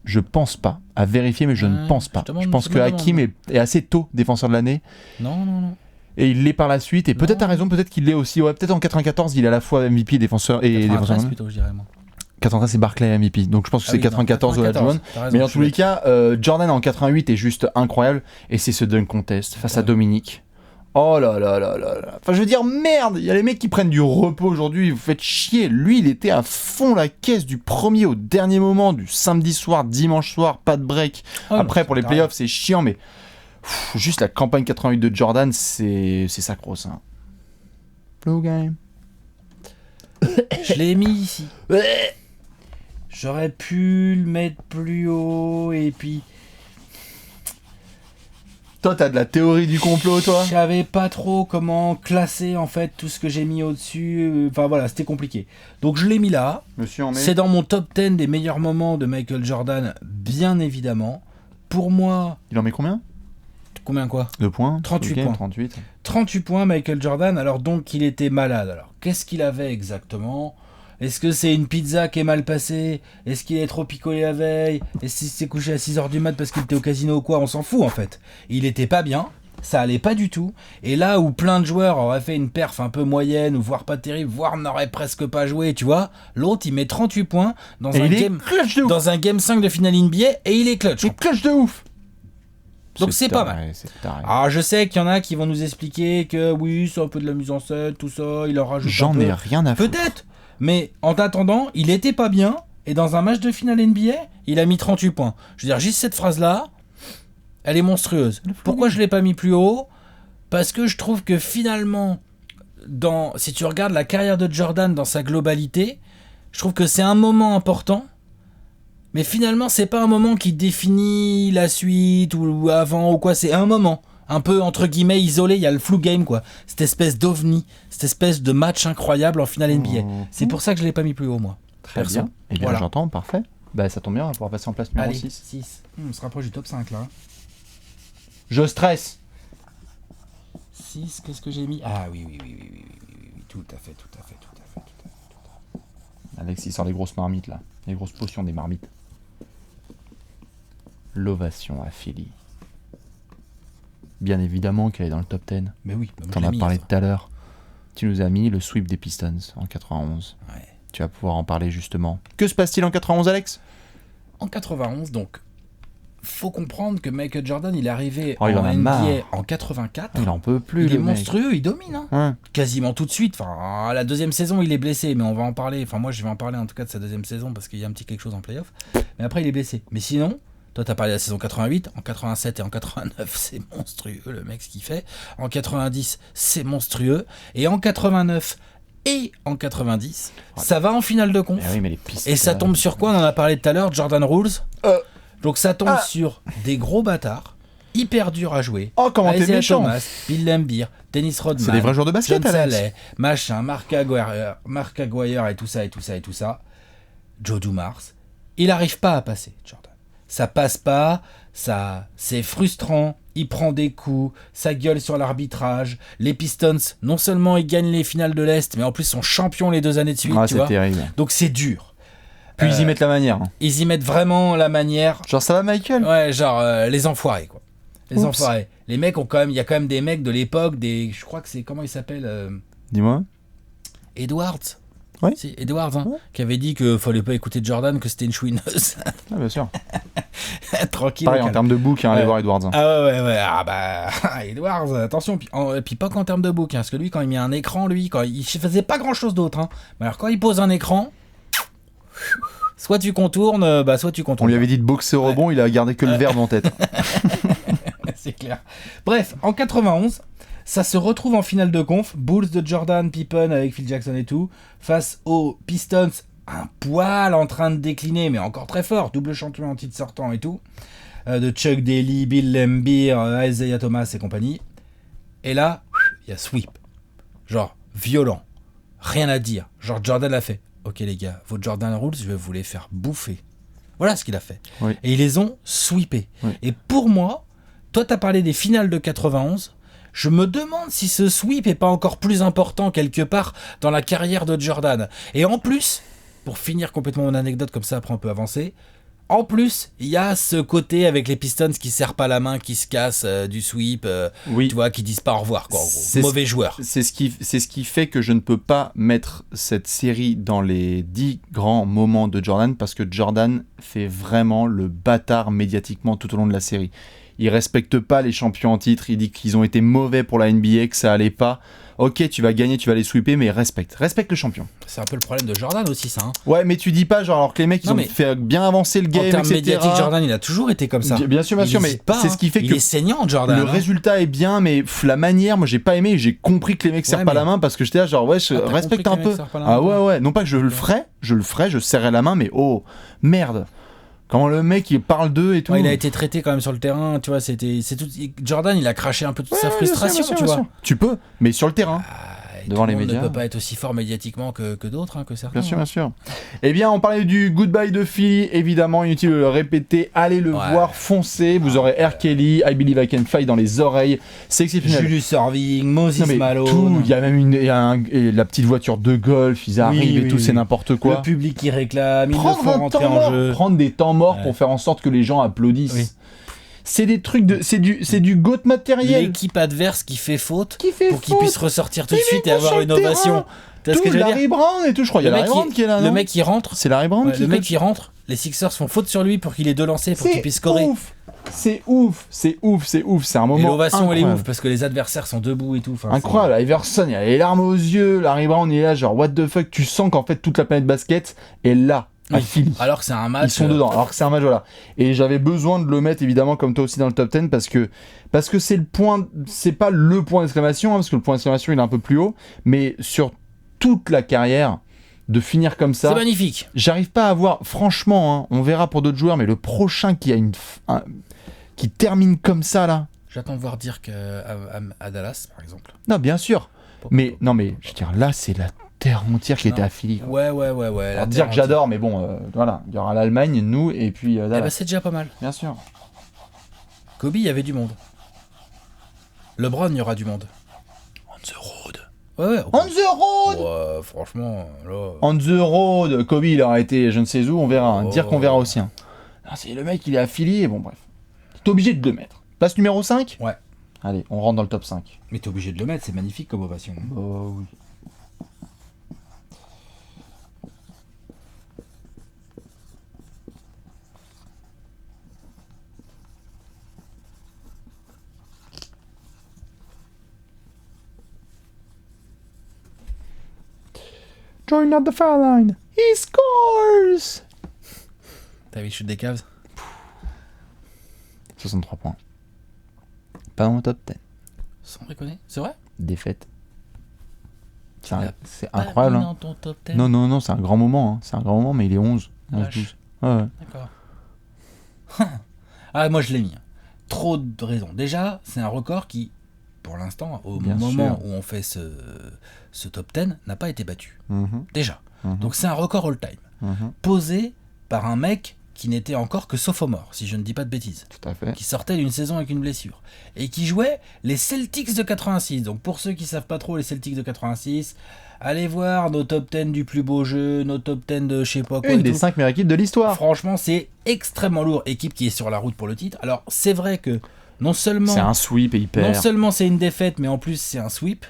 Je pense pas. À vérifier, mais je ne pense pas. Je pense que Hakim est assez tôt défenseur de l'année. Non. Et il l'est par la suite. Et peut-être t'as raison, peut-être qu'il l'est aussi. Ouais, peut-être en 94, il est à la fois MVP et défenseur. Et 93 plutôt, je dirais moi. 93, c'est Barclay MVP. Donc je pense que c'est 94 Olajuwon. Mais dans tous les cas, Jordan en 88 est juste incroyable. Et c'est ce dunk contest face à Dominique. Oh là là là là là. Enfin, je veux dire, merde, il y a les mecs qui prennent du repos aujourd'hui, vous faites chier. Lui, il était à fond la caisse du premier au dernier moment, du samedi soir, dimanche soir, pas de break. Après, pour les playoffs, c'est chiant, mais juste la campagne 88 de Jordan, c'est sacro-saint. Blue game. Je l'ai mis ici. J'aurais pu le mettre plus haut, et puis... Toi, t'as de la théorie du complot, toi? Je savais pas trop comment classer en fait tout ce que j'ai mis au-dessus. Enfin voilà, c'était compliqué. Donc je l'ai mis là. C'est dans mon top 10 des meilleurs moments de Michael Jordan, bien évidemment. Pour moi... Il en met combien? Combien quoi? 2 points. 38 okay, points. 38 points, Michael Jordan. Alors donc, il était malade. Alors, qu'est-ce qu'il avait exactement? Est-ce que c'est une pizza qui est mal passée? Est-ce qu'il est trop picolé la veille? Est-ce qu'il s'est couché à 6h du mat parce qu'il était au casino ou quoi? On s'en fout en fait. Il était pas bien, ça allait pas du tout. Et là où plein de joueurs auraient fait une perf un peu moyenne, ou voire pas terrible, voire n'auraient presque pas joué, tu vois, l'autre il met 38 points dans un game 5 de finale NBA et il est clutch. Il est clutch de ouf. Donc c'est pas mal. Alors je sais qu'il y en a qui vont nous expliquer que oui, c'est un peu de la mise en scène, tout ça, il leur rajoute J'en ai rien à foutre. Peut-être. Mais en attendant, il était pas bien, et dans un match de finale NBA, il a mis 38 points. Je veux dire, juste cette phrase-là, elle est monstrueuse. Pourquoi je l'ai pas mis plus haut? Parce que je trouve que finalement, si tu regardes la carrière de Jordan dans sa globalité, je trouve que c'est un moment important, mais finalement, c'est pas un moment qui définit la suite, ou avant, ou quoi, c'est un moment. Un peu, entre guillemets, isolé, il y a le flu game, quoi. Cette espèce d'ovni, cette espèce de match incroyable en finale NBA. C'est pour ça que je l'ai pas mis plus haut, moi. Très bien. Eh bien, voilà. J'entends, parfait. Bah, ça tombe bien, on va pouvoir passer en place numéro 6. On se rapproche du top 5, là. Je stresse. 6, qu'est-ce que j'ai mis? Ah oui. tout à fait. Alex, il sort les grosses marmites, là. Les grosses potions des marmites. L'ovation à Philly. Bien évidemment qu'elle est dans le top 10. Mais oui, T'en as parlé tout à l'heure. Tu nous as mis le sweep des Pistons en 91. Ouais. Tu vas pouvoir en parler justement. Que se passe-t-il en 91, Alex ? En 91, donc, faut comprendre que Michael Jordan, il est arrivé il en en a NBA marre. en 84. Il en peut plus, Il est le mec. monstrueux, il domine. Hein. Quasiment tout de suite. Enfin, la deuxième saison, il est blessé, mais on va en parler. Enfin, moi, je vais en parler en tout cas de sa deuxième saison parce qu'il y a un petit quelque chose en playoff. Mais après, il est blessé. Mais sinon, toi, t'as parlé de la saison 88. En 87 et en 89, c'est monstrueux, le mec, ce qu'il fait. En 90, c'est monstrueux. Et en 89 et en 90, ça va en finale de conf. Mais oui, mais les Pistons... Et ça tombe sur quoi ? On en a parlé tout à l'heure, Jordan Rules. Donc ça tombe sur des gros bâtards, hyper durs à jouer. Oh, comment t'es Isaiah méchant. Thomas, Bill Laimbeer, Dennis Rodman. C'est des vrais joueurs de basket, John Alex. Saleh, machin, Mark Aguirre et tout ça. Joe Dumars. Il n'arrive pas à passer, Jordan. Ça passe pas, c'est frustrant. Il prend des coups, ça gueule sur l'arbitrage. Les Pistons, non seulement ils gagnent les finales de l'Est, mais en plus sont champions les 2 années de suite. Ah, tu c'est vois. terrible. Donc c'est dur. Puis ils y mettent la manière. Ils y mettent vraiment la manière. Genre, ça va, Michael ? Ouais, genre les enfoirés, quoi. Les Oups. enfoirés. Les mecs ont quand même, il y a quand même des mecs de l'époque, je crois que c'est, comment il s'appelle Dis-moi. Edwards. Ouais. Si, Edwards, hein, Ouais. qui avait dit qu'il fallait pas écouter Jordan, que c'était une chouineuse. Ah, bien sûr. Tranquille. Pareil, en calme. termes de book, allez Ouais. voir Edwards. Ah ouais. Ah bah, Edwards, attention. Puis pas qu'en termes de book, hein, parce que lui, quand il met un écran, il faisait pas grand chose d'autre. Hein. Mais alors, quand il pose un écran, soit tu contournes, soit tu contournes. On lui avait dit de boxer au rebond, il a gardé que le verbe en tête. C'est clair. Bref, en 91, ça se retrouve en finale de conf. Bulls de Jordan, Pippen avec Phil Jackson et tout, face aux Pistons, un poil en train de décliner, mais encore très fort, double champion en titre sortant et tout, de Chuck Daly, Bill Laimbeer, Isaiah Thomas et compagnie. Et là, il y a sweep. Genre, violent. Rien à dire. Genre, Jordan a fait. Ok les gars, vos Jordan Rules, je vais vous les faire bouffer. Voilà ce qu'il a fait. Oui. Et ils les ont sweepés. Oui. Et pour moi, toi t'as parlé des finales de 91, je me demande si ce sweep est pas encore plus important quelque part dans la carrière de Jordan. Et en plus, pour finir complètement mon anecdote, comme ça après on peut avancer, en plus, il y a ce côté avec les Pistons qui serrent pas la main, qui se cassent du sweep, Oui. tu vois, qui disent pas au revoir, quoi, en gros. C'est Mauvais joueur. C'est ce qui fait que je ne peux pas mettre cette série dans les 10 grands moments de Jordan, parce que Jordan fait vraiment le bâtard médiatiquement tout au long de la série. Il respecte pas les champions en titre, il dit qu'ils ont été mauvais pour la NBA, que ça allait pas. Ok, tu vas gagner, tu vas les sweeper, mais respecte le champion. C'est un peu le problème de Jordan aussi, ça. Hein. Ouais, mais tu dis pas, genre, alors que les mecs, ils Non, ont mais fait bien avancer le game, En termes etc. médiatiques, Jordan, il a toujours été comme ça. Bien sûr, Il mais hésite pas, c'est ce qui fait il que est saignant, Jordan. le hein. résultat est bien, mais la manière, moi, j'ai pas aimé. J'ai compris que les mecs serrent pas mais- la main parce que j'étais là, genre, ouais, t'as respecte compris un que les peu. mecs serrent pas la Ah main, ouais. Non pas que je le ferais, je serrais la main, mais oh, merde. Quand le mec, il parle d'eux et tout. Ouais, il a été traité quand même sur le terrain, tu vois, c'est tout. Jordan, il a craché un peu toute sa Ouais, bien sûr, frustration, bien sûr, tu bien vois. sûr. Tu peux, mais sur le terrain. Et devant tout le les monde médias. ne peut pas être aussi fort médiatiquement que d'autres, hein, que certains. Bien sûr. Eh bien, on parlait du Goodbye de Philly, évidemment, inutile de le répéter. Allez le voir, foncez. Vous aurez R. Kelly, I Believe I Can Fly dans les oreilles. C'est exceptionnel. Julius Erving, Moses Non, mais Malone. tout, il y a même et la petite voiture de golf, ils arrivent et tout, c'est n'importe quoi. Le public qui réclame, il le Prendre faut un rentrer temps en mort, jeu. prendre des temps morts Ouais. pour faire en sorte que les gens applaudissent. Oui. C'est des trucs de, c'est du goat matériel L'équipe adverse qui fait faute qui fait pour qu'il faute. puisse ressortir tout de Mais suite et ils vont avoir sur une le terrain. ovation. Tu vois ce que Tout, je veux dire? Larry Brown et tout, je crois. Il y a Le Larry mec Brown qui est là, le non mec qui rentre, C'est Larry Brown ouais, qui le mec coach. qui rentre, les Sixers font faute sur lui pour qu'il ait deux lancers pour qu'il puisse scorer. C'est ouf. C'est un Et moment l'ovation elle est incroyable. ouf parce que les adversaires sont debout et tout. Enfin, Incroyable, Iverson, il a les larmes aux yeux, Larry Brown il est là, genre what the fuck, tu sens qu'en fait toute la planète basket est là, à Oui. Philly. Alors que c'est un match. Ils sont dedans, alors que c'est un match, voilà. Et j'avais besoin de le mettre évidemment comme toi aussi dans le top 10 parce que c'est le point, c'est pas le point d'exclamation, hein, parce que le point d'exclamation il est un peu plus haut, mais sur toute la carrière, de finir comme ça. C'est magnifique. J'arrive pas à voir, franchement, hein, on verra pour d'autres joueurs, mais le prochain qui a qui termine comme ça là. J'attends de voir dire qu'à Dallas, par exemple. Non, bien sûr. Mais non, mais je veux dire, là, c'est la terre entière qui était à Philly. Quoi. Ouais. Alors, la dire terre que j'adore, mais bon, voilà, il y aura l'Allemagne, nous, et puis entière. Eh Dallas. ben, c'est déjà pas mal. Bien sûr. Kobe, il y avait du monde. LeBron, il y aura du monde. On the road. Ouais. On the road. Ouais, franchement, là... On the road. Kobe, il aurait été je ne sais où, on verra. Dire qu'on verra aussi. C'est le mec, il est affilié, bon bref. T'es obligé de le mettre. Place numéro 5 ? Ouais. Allez, on rentre dans le top 5. Mais t'es obligé de le mettre, c'est magnifique comme ovation. Oh oui. Join at the foul line. He scores. T'as vu le shoot des Cavs ? 63 points. Pas dans le top 10. Sans déconner, c'est vrai ? Défaite. C'est Pas incroyable. mis Hein. dans ton top 10. Non, c'est un grand moment. Hein. C'est un grand moment, mais il est 11. 11-12. Ouais. D'accord. Ah, moi je l'ai mis. Trop de raisons. Déjà, c'est un record qui, pour l'instant, au Bien moment sûr. où on fait ce top 10, n'a pas été battu. Mhm. Déjà. Mhm. Donc c'est un record all-time. Mhm. Posé par un mec qui n'était encore que sophomore, si je ne dis pas de bêtises. Tout à fait. Qui sortait d'une saison avec une blessure. Et qui jouait les Celtics de 86. Donc pour ceux qui savent pas trop les Celtics de 86, allez voir nos top 10 du plus beau jeu, nos top 10 de je sais pas quoi. Une et des tout. 5 meilleures équipes de l'histoire. Franchement, c'est extrêmement lourd. Équipe qui est sur la route pour le titre. Alors c'est vrai que non seulement C'est un sweep et hyper. non seulement c'est une défaite, mais en plus c'est un sweep.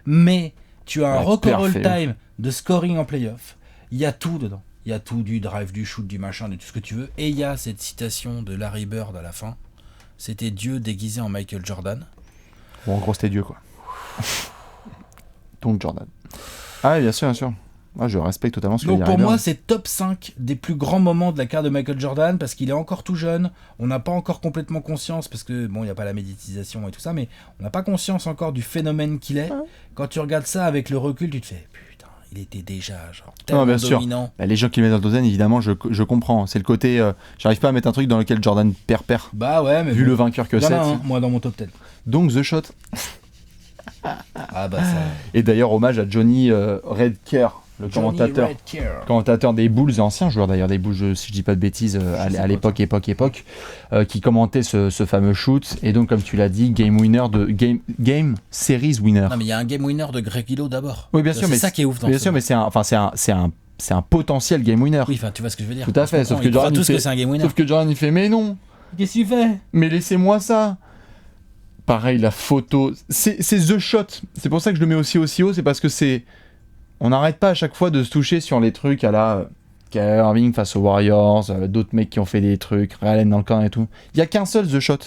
Mais tu as un Ouais, record parfait. all-time de scoring en playoff. Il y a tout dedans. Il y a tout, du drive, du shoot, du machin, de tout ce que tu veux. Et il y a cette citation de Larry Bird à la fin. C'était Dieu déguisé en Michael Jordan. Bon, en gros, c'était Dieu, quoi. Donc, Jordan. Ah, oui, bien sûr, bien sûr. Moi, je respecte totalement ce que Donc dit pour Ryder. moi, c'est top 5 des plus grands moments de la carrière de Michael Jordan parce qu'il est encore tout jeune. On n'a pas encore complètement conscience parce que, bon, il n'y a pas la médiatisation et tout ça, mais on n'a pas conscience encore du phénomène qu'il est. Ouais. Quand tu regardes ça avec le recul, tu te fais putain, il était déjà genre tellement bien sûr. dominant. Bah, les gens qui le mettent dans le top 10, évidemment, je comprends. C'est le côté. J'arrive pas à mettre un truc dans lequel Jordan perd. Bah ouais, mais Vu bon. le vainqueur que Il y en c'est. a un, moi, dans mon top 10. Donc, The Shot. Ah bah ça. Et d'ailleurs, hommage à Johnny Redker, le commentateur des Bulls, et ancien joueur d'ailleurs des Bulls, si je dis pas de bêtises, à l'époque, qui commentait ce fameux shoot. Et donc, comme tu l'as dit, game winner de game series winner. Non mais il y a un game winner de Greg Hilo d'abord. Oui, bien sûr, C'est mais ça qui est ouf dans bien ce sûr, mais c'est un potentiel game winner. Oui, enfin tu vois ce que je veux dire. Tout à fait, sauf que Jordan Jordan tous que c'est un game winner. Sauf que Jordan il fait mais non, Qu'est-ce que tu fais? mais laissez-moi ça. Pareil, la photo, c'est The Shot. C'est pour ça que je le mets aussi haut, c'est parce que on n'arrête pas à chaque fois de se toucher sur les trucs à la Kyrie Irving face aux Warriors, d'autres mecs qui ont fait des trucs, Ray Allen dans le camp et tout. Il y a qu'un seul The Shot.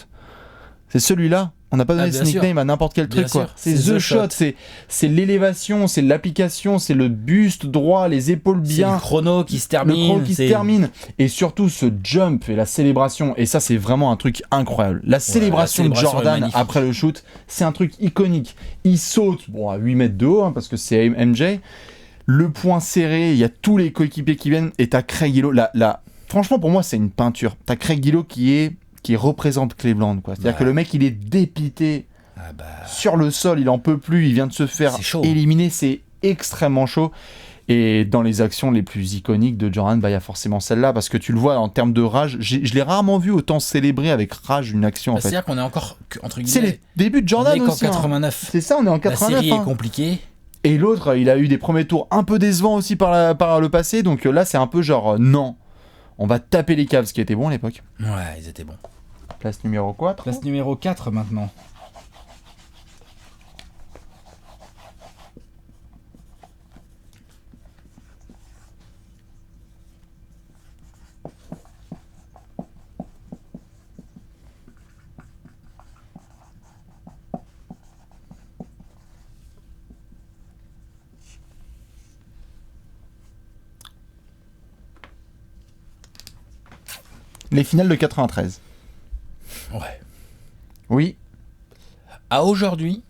C'est celui-là. On n'a pas donné bien ce nickname sûr. à n'importe quel Bien truc, quoi. sûr, C'est c'est The The Shot. Shot. C'est l'élévation, c'est l'application, c'est le buste droit, les épaules C'est bien. le chrono qui se Le termine. chrono qui se c'est- termine. Et surtout ce jump et la célébration. Et ça, c'est vraiment un truc incroyable. La célébration de célébration est Jordan magnifique. après le shoot, c'est un truc iconique. Il saute, bon, à 8 mètres de haut, hein, parce que c'est MJ. Le point serré, il y a tous les coéquipiers qui viennent. Et t'as Craig Hilo. Franchement, pour moi, c'est une peinture. T'as Craig Hilo qui représente Cleveland, quoi. C'est-à-dire Ouais. que le mec, il est dépité. Ah bah. Sur le sol, il en peut plus, il vient de se faire C'est chaud. éliminer, c'est extrêmement chaud. Et dans les actions les plus iconiques de Jordan, bah, il y a forcément celle-là, parce que tu le vois en termes de rage, je l'ai rarement vu autant célébrer avec rage une action en fait. C'est-à-dire qu'on est encore, entre C'est guillemets, les débuts de Jordan on est qu'en aussi. Hein. 89. C'est ça, on est en La 89. série hein. est compliquée. Et l'autre, il a eu des premiers tours un peu décevants aussi par le passé, donc là c'est un peu genre non, on va taper les Cavs, ce qui était bon à l'époque. Ouais, ils étaient bons. Place numéro 4. Place numéro 4 maintenant. Les finales de 93. Ouais. Oui. À aujourd'hui,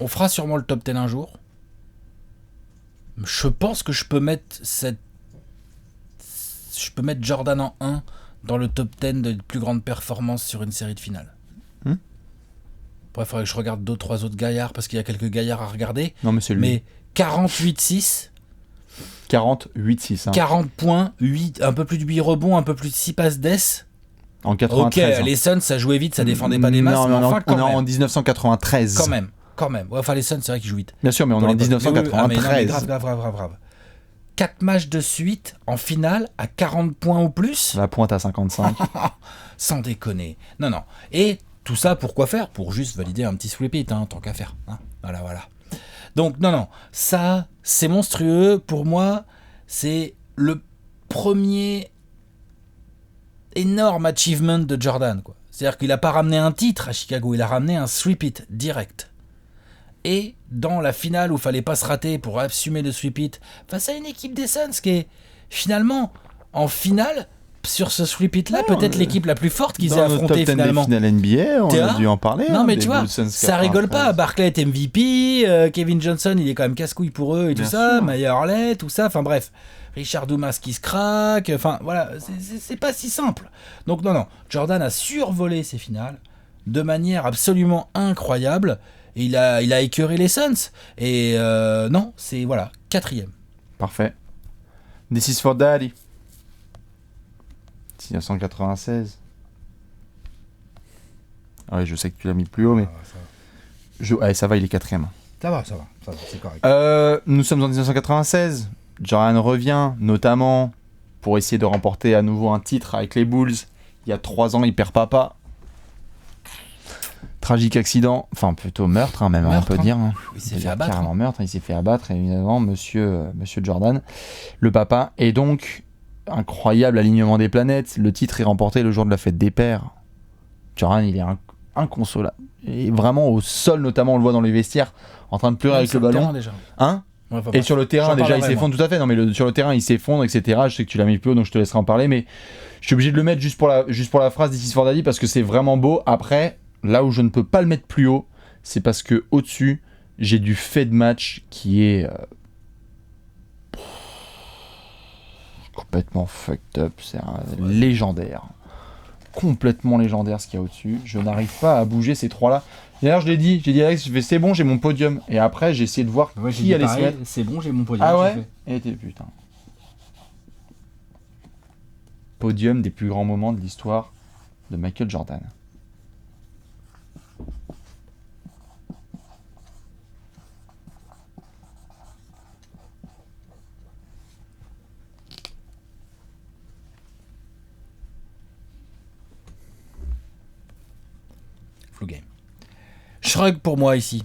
on fera sûrement le top 10 un jour. Je pense que je peux mettre Jordan en 1 dans le top 10 des plus grandes performances sur une série de finales. Après, il faudrait que je regarde 2-3 autres gaillards parce qu'il y a quelques gaillards à regarder. Non mais c'est lui. Mais 48-6, 48-6. Hein. 40 points, 8, un peu plus de 8 rebonds, un peu plus de 6 passes d'ess. En 93. Ok, les Suns, ça jouait vite, ça défendait pas des masses. Non, mais non, enfin, on est en 1993. Quand même. Ouais, enfin, les Suns, c'est vrai qu'ils jouent vite. Bien sûr, mais on est en 1993. Grave. 4 matchs de suite en finale à 40 points ou plus. La pointe à 55. Sans déconner. Non. Et tout ça, pour quoi faire ? Pour juste valider un petit sweep it, tant qu'à faire. Voilà. Donc, non. Ça, c'est monstrueux. Pour moi, c'est le premier énorme achievement de Jordan, quoi. C'est-à-dire qu'il n'a pas ramené un titre à Chicago, il a ramené un sweep-it direct. Et dans la finale où il fallait pas se rater pour assumer le sweep-it face à une équipe des Suns qui est finalement en finale sur ce sweep-it-là, peut-être l'équipe la plus forte qu'ils aient affrontée finalement. Dans le top 10 des finales NBA, on a dû en parler. Non mais tu vois, ça rigole pas. Barkley est MVP, Kevin Johnson il est quand même casse-couille pour eux et tout ça, Maya Hurley, tout ça, enfin bref. Richard Dumas qui se craque, enfin voilà, c'est pas si simple. Donc non, Jordan a survolé ces finales de manière absolument incroyable et il a écœuré les Suns. Et non, c'est voilà, 4e. Parfait. This is for Daddy. 1996. Ouais, je sais que tu l'as mis plus haut, mais... ça va, il est 4e. Ça va, c'est correct. Nous sommes en 1996. Jordan revient, notamment pour essayer de remporter à nouveau un titre avec les Bulls. Il y a 3 ans, il perd papa. Tragique accident, enfin plutôt meurtre, même on peut dire. Il s'est fait abattre. Carrément meurtre, il s'est fait abattre, évidemment, monsieur Jordan, le papa. Et donc, incroyable alignement des planètes. Le titre est remporté le jour de la fête des pères. Jordan, il est inconsolable. Et vraiment au sol, notamment, on le voit dans les vestiaires, en train de pleurer avec le ballon. Déjà. Et sur le terrain, déjà, il s'effondre tout à fait. Non, mais sur le terrain, il s'effondre, etc. Je sais que tu l'as mis plus haut, donc je te laisserai en parler. Mais je suis obligé de le mettre juste pour la phrase This is for Daddy parce que c'est vraiment beau. Après, là où je ne peux pas le mettre plus haut, c'est parce que au-dessus, j'ai du fait de match qui est complètement fucked up. C'est légendaire. Complètement légendaire ce qu'il y a au-dessus. Je n'arrive pas à bouger ces 3-là. D'ailleurs, j'ai dit Alex, c'est bon, j'ai mon podium. Et après, j'ai essayé de voir qui allait se mettre. C'est bon, j'ai mon podium. Ah ouais. Et t'es putain. Podium des plus grands moments de l'histoire de Michael Jordan. Flu game. Shrug pour moi ici.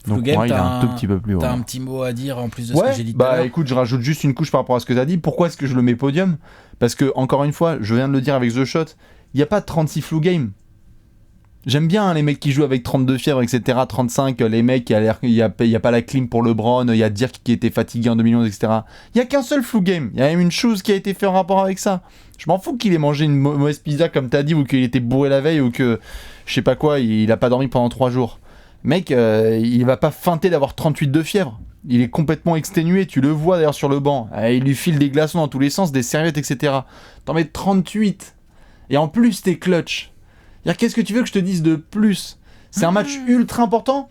Donc game, moi, il est un tout petit peu plus haut. T'as un petit mot à dire en plus de ce que j'ai dit tout à l'heure. Écoute, je rajoute juste une couche par rapport à ce que t'as dit. Pourquoi est-ce que je le mets podium ? Parce que, encore une fois, je viens de le dire avec The Shot, il n'y a pas de 36 flu game. J'aime bien les mecs qui jouent avec 32 fièvres, etc. 35, les mecs, il n'y a pas la clim pour LeBron, il y a Dirk qui était fatigué en 2011, etc. Il n'y a qu'un seul flu game. Il y a même une chose qui a été fait en rapport avec ça. Je m'en fous qu'il ait mangé une mauvaise pizza, comme t'as dit, ou qu'il était bourré la veille, ou que, je sais pas quoi, il a pas dormi pendant 3 jours. Mec, il va pas feinter d'avoir 38 de fièvre. Il est complètement exténué, tu le vois d'ailleurs sur le banc. Il lui file des glaçons dans tous les sens, des serviettes, etc. T'en mets 38. Et en plus, t'es clutch. Qu'est-ce que tu veux que je te dise de plus ? C'est un match ultra important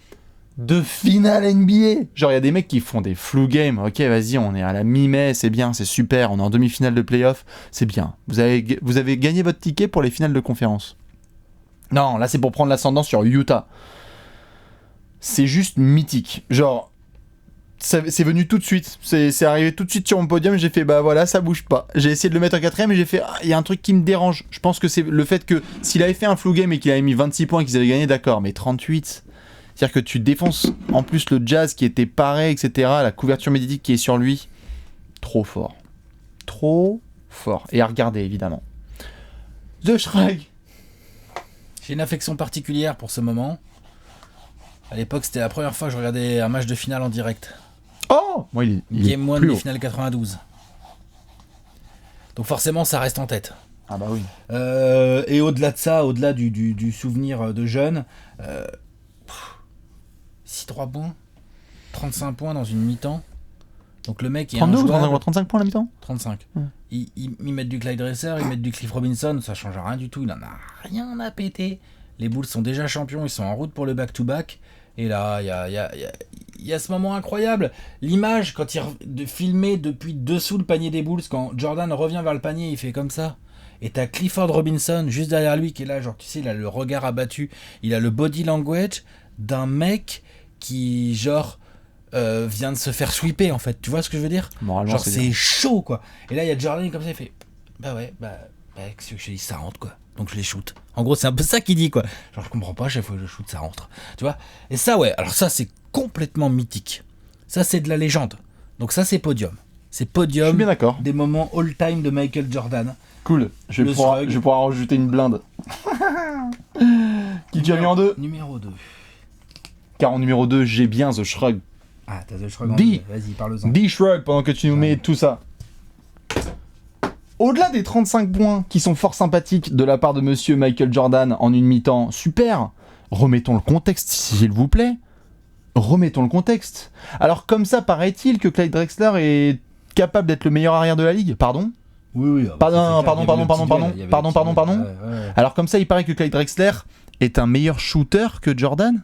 de finale NBA. Genre, il y a des mecs qui font des flu games. Ok, vas-y, on est à la mi-mai, c'est bien, c'est super. On est en demi-finale de playoff, c'est bien. Vous avez gagné votre ticket pour les finales de conférence. Non, là, c'est pour prendre l'ascendant sur Utah. C'est juste mythique. Genre, c'est venu tout de suite. C'est arrivé tout de suite sur mon podium. J'ai fait, bah voilà, ça bouge pas. J'ai essayé de le mettre en 4ème et j'ai fait, il y a un truc qui me dérange. Je pense que c'est le fait que s'il avait fait un flu game et qu'il avait mis 26 points et qu'ils avaient gagné, d'accord, mais 38. C'est-à-dire que tu défonces en plus le Jazz qui était paré, etc. La couverture médiatique qui est sur lui. Trop fort. Trop fort. Et à regarder, évidemment. The Shrug. J'ai une affection particulière pour ce moment. À l'époque, c'était la première fois que je regardais un match de finale en direct. Oh, moi, il Game est 1 plus des haut. finales 92. Donc forcément, ça reste en tête. Ah bah oui. Et au-delà de ça, au-delà du souvenir de jeune, 6-3 points, 35 points dans une mi-temps. Donc le mec est 32 ou 35 points à la mi-temps ? 35. Ils mettent du Clyde Drexler, ils mettent du Cliff Robinson, ça change rien du tout, il en a rien à péter. Les Bulls sont déjà champions, ils sont en route pour le back-to-back. Et là, il y a ce moment incroyable. L'image, quand il filmé depuis dessous le panier des Bulls, quand Jordan revient vers le panier, il fait comme ça. Et t'as Clifford Robinson juste derrière lui qui est là, genre tu sais, il a le regard abattu, il a le body language d'un mec qui genre vient de se faire sweeper en fait. Tu vois ce que je veux dire? Moralement, genre c'est c'est chaud quoi. Et là il y a Jordan comme ça, il fait qu'est-ce que je te dis, ça rentre quoi. Donc je les shoot. En gros c'est un peu ça qu'il dit quoi. Genre je comprends pas, chaque fois que je shoot ça rentre. Tu vois? Et ça ouais, alors ça c'est complètement mythique. Ça c'est de la légende. Donc ça c'est podium. C'est Je podium suis bien d'accord. des moments all-time de Michael Jordan. Cool. Je vais pouvoir rajouter une blinde. Qui tu as mis en 2? Numéro 2. Car en numéro 2, j'ai bien The Shrug. Ah, t'as The Shrug en B. deux. Vas-y, parle-en. The Shrug, pendant que tu nous mets tout ça. Au-delà des 35 points qui sont fort sympathiques de la part de monsieur Michael Jordan en une mi-temps, super. Remettons le contexte, s'il vous plaît. Remettons le contexte. Alors comme ça, paraît-il que Clyde Drexler est capable d'être le meilleur arrière de la ligue? Pardon? Oui. Pardon. Ouais. Alors comme ça, il paraît que Clyde Drexler est un meilleur shooter que Jordan?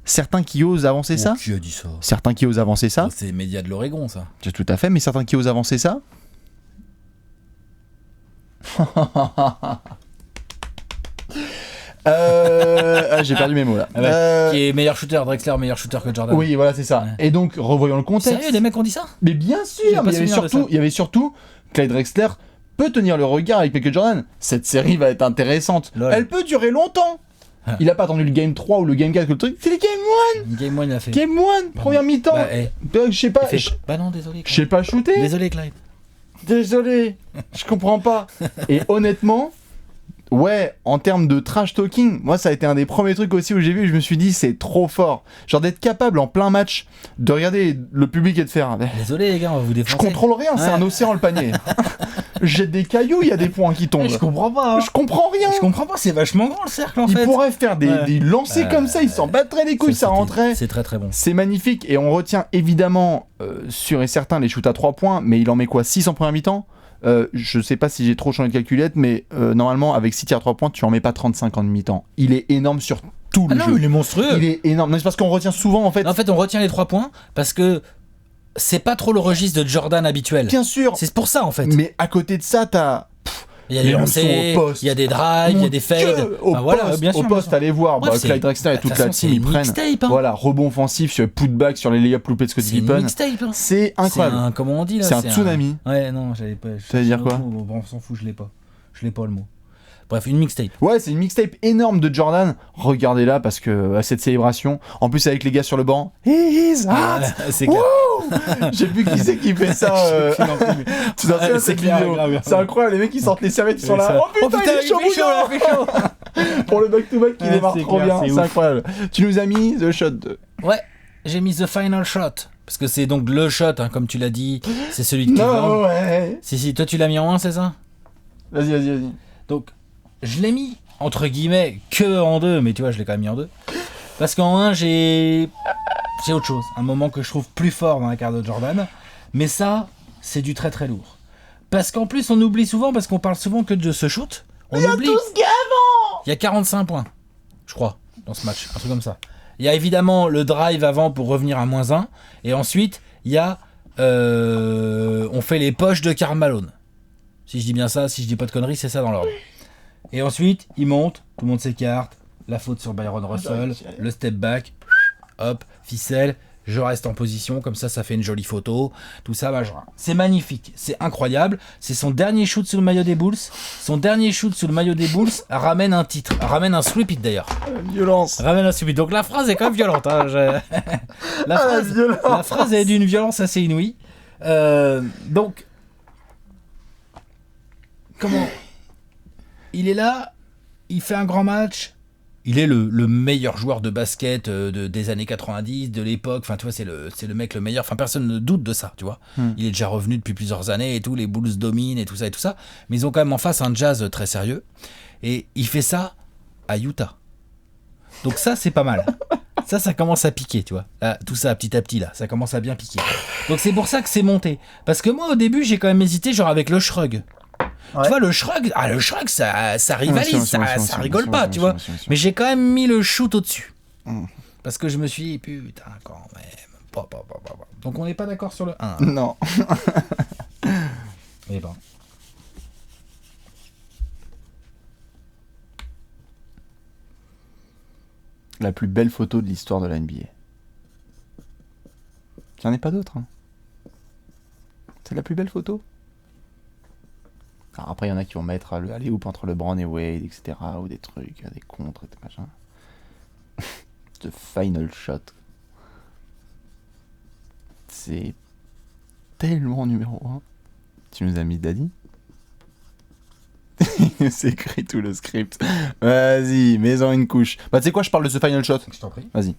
Certains qui osent avancer ça? Qui a dit ça? Certains qui osent avancer ça? C'est les médias de l'Oregon, ça. C'est tout à fait, mais certains qui osent avancer ça? J'ai perdu mes mots là. Qui est meilleur shooter, Drexler meilleur shooter que Jordan. Oui, voilà, c'est ça. Ouais. Et donc, revoyons le contexte. Sérieux, les mecs ont dit ça? Mais bien J'ai sûr, pas mais souvenir de ça. il y avait surtout Clyde Drexler peut tenir le regard avec Michael Jordan. Cette série va être intéressante. Lol. Elle peut durer longtemps. Ah. Il a pas attendu le game 3 ou le game 4 que le truc. C'est le game 1. Game One, il a fait. Game 1, première mi-temps. Je sais pas. Il fait, bah non, désolé. Je sais pas shooter. Désolé, Clyde. Désolé. Je comprends pas. Et honnêtement, ouais, en termes de trash talking, moi ça a été un des premiers trucs aussi où j'ai vu, je me suis dit c'est trop fort. Genre d'être capable en plein match de regarder le public et de faire. Désolé, les gars, on va vous Je défoncer. contrôle rien, c'est un océan le panier. Jette des cailloux, il y a des points qui tombent. Je comprends pas. Je comprends rien. Je comprends pas, c'est vachement grand le cercle en Il fait. pourrait faire des lancers comme ça, il s'en battrait les couilles, ça rentrait. C'est très très bon. C'est magnifique et on retient évidemment sûr et certain les shoots à 3 points, mais il en met quoi 6 en première mi-temps. Je sais pas si j'ai trop changé de calculette, mais normalement avec 6 tirs à 3 points, tu en mets pas 35 en mi-temps. Il est énorme sur tout le Ah non, jeu. il est monstrueux. Il est énorme. Non, c'est parce qu'on retient souvent en fait. En fait, on retient les 3 points parce que c'est pas trop le registre de Jordan habituel. Bien sûr. C'est pour ça en fait. Mais à côté de ça, t'as. Il y a des les lancers, leçons au poste. il y a des drives, il y a des fades. Au Bah voilà, poste, bien sûr, au poste, allez voir. Ouais, Bah, c'est- Clyde Drexler et de toute toute la façon, team, c'est ils une prennent. mixtape, hein. Voilà, rebond offensif sur putback, sur les layups loupés de Scottie C'est une Pippen. mixtape. Hein. C'est incroyable. C'est un, comment on dit là C'est un tsunami. Ouais, non, j'allais pas. Ça veut dire quoi? Bon, on s'en fout, je l'ai pas. Je l'ai pas le mot. Bref, une mixtape. Ouais, c'est une mixtape énorme de Jordan. Regardez-la parce que à cette célébration, en plus avec les gars sur le banc, he's hot. C'est clair. J'ai vu qui c'est qui fait ça. Tu t'en souviens, c'est cette clair, vidéo grave. C'est incroyable, les mecs ils sortent les serviettes, ils sont là. ça. Oh putain, il est chaud, là, il fait chaud. Pour le back-to-back qui Ouais, démarre c'est trop clair, bien, c'est c'est ouf. incroyable. Tu nous as mis The Shot 2. Ouais, j'ai mis The Final Shot. Parce que c'est donc le shot, hein, comme tu l'as dit. C'est celui de Cleveland. Non, ouais. Si, toi tu l'as mis en 1, c'est ça? Vas-y. Donc, je l'ai mis, entre guillemets, que en 2, mais tu vois, je l'ai quand même mis en 2. Parce qu'en 1, j'ai autre chose. Un moment que je trouve plus fort dans la carrière de Jordan. Mais ça, c'est du très très lourd. Parce qu'en plus, on oublie souvent, parce qu'on parle souvent que de ce shoot. On oublie. Il y a 45 points, je crois, dans ce match. Un truc comme ça. Il y a évidemment le drive avant pour revenir à -1. Et ensuite, il y a... on fait les poches de Karl Malone. Si je dis bien ça, si je dis pas de conneries, c'est ça dans l'ordre. Et ensuite, il monte, tout le monde s'écarte, la faute sur Byron Russell, le step back, hop, ficelle, je reste en position, comme ça fait une jolie photo, tout ça, machin. C'est magnifique, c'est incroyable, c'est son dernier shoot sous le maillot des Bulls, son dernier shoot sous le maillot des Bulls ramène un titre, ramène un sweep-it d'ailleurs. Violence. Ramène un sweep-it, donc la phrase est quand même violente. Hein, la phrase est d'une violence assez inouïe. Donc, comment... Il est là, il fait un grand match. Il est le meilleur joueur de basket des années 90, de l'époque. Enfin, tu vois, c'est le mec le meilleur. Enfin, personne ne doute de ça, tu vois. Il est déjà revenu depuis plusieurs années et tout. Les Bulls dominent et tout ça. Mais ils ont quand même en face un Jazz très sérieux. Et il fait ça à Utah. Donc ça, c'est pas mal. Ça commence à piquer, tu vois. Là, tout ça, petit à petit, là, ça commence à bien piquer. Donc c'est pour ça que c'est monté. Parce que moi, au début, j'ai quand même hésité, genre avec le shrug. Ouais. Tu vois, le shrug, ça rivalise, ça rigole pas, tu vois. Mais j'ai quand même mis le shoot au-dessus. Parce que je me suis dit, putain, quand même. Donc on n'est pas d'accord sur le 1. Non. Eh ben. la plus belle photo de l'histoire de la NBA. Il n'y en a pas d'autre. Hein. C'est la plus belle photo. Alors après, il y en a qui vont mettre le alley-oop entre LeBron et Wade, etc. Ou des trucs, des contres, et des machins. The final shot. C'est tellement numéro 1. Tu nous as mis Daddy. C'est écrit tout le script. Vas-y, mets-en une couche. Bah, tu sais quoi, je parle de ce final shot. Je t'en prie. Vas-y.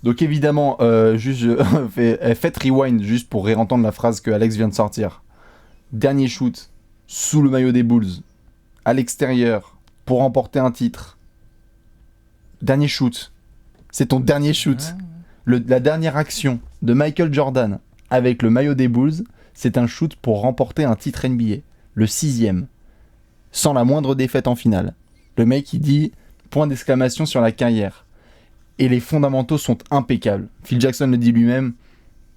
Donc, évidemment, juste, faites rewind juste pour réentendre la phrase que Alex vient de sortir. Dernier shoot, sous le maillot des Bulls, à l'extérieur, pour remporter un titre. Dernier shoot. C'est ton dernier shoot. La dernière action de Michael Jordan avec le maillot des Bulls, c'est un shoot pour remporter un titre NBA. Le 6e. Sans la moindre défaite en finale. Le mec, il dit point d'exclamation sur la carrière. Et les fondamentaux sont impeccables. Phil Jackson le dit lui-même.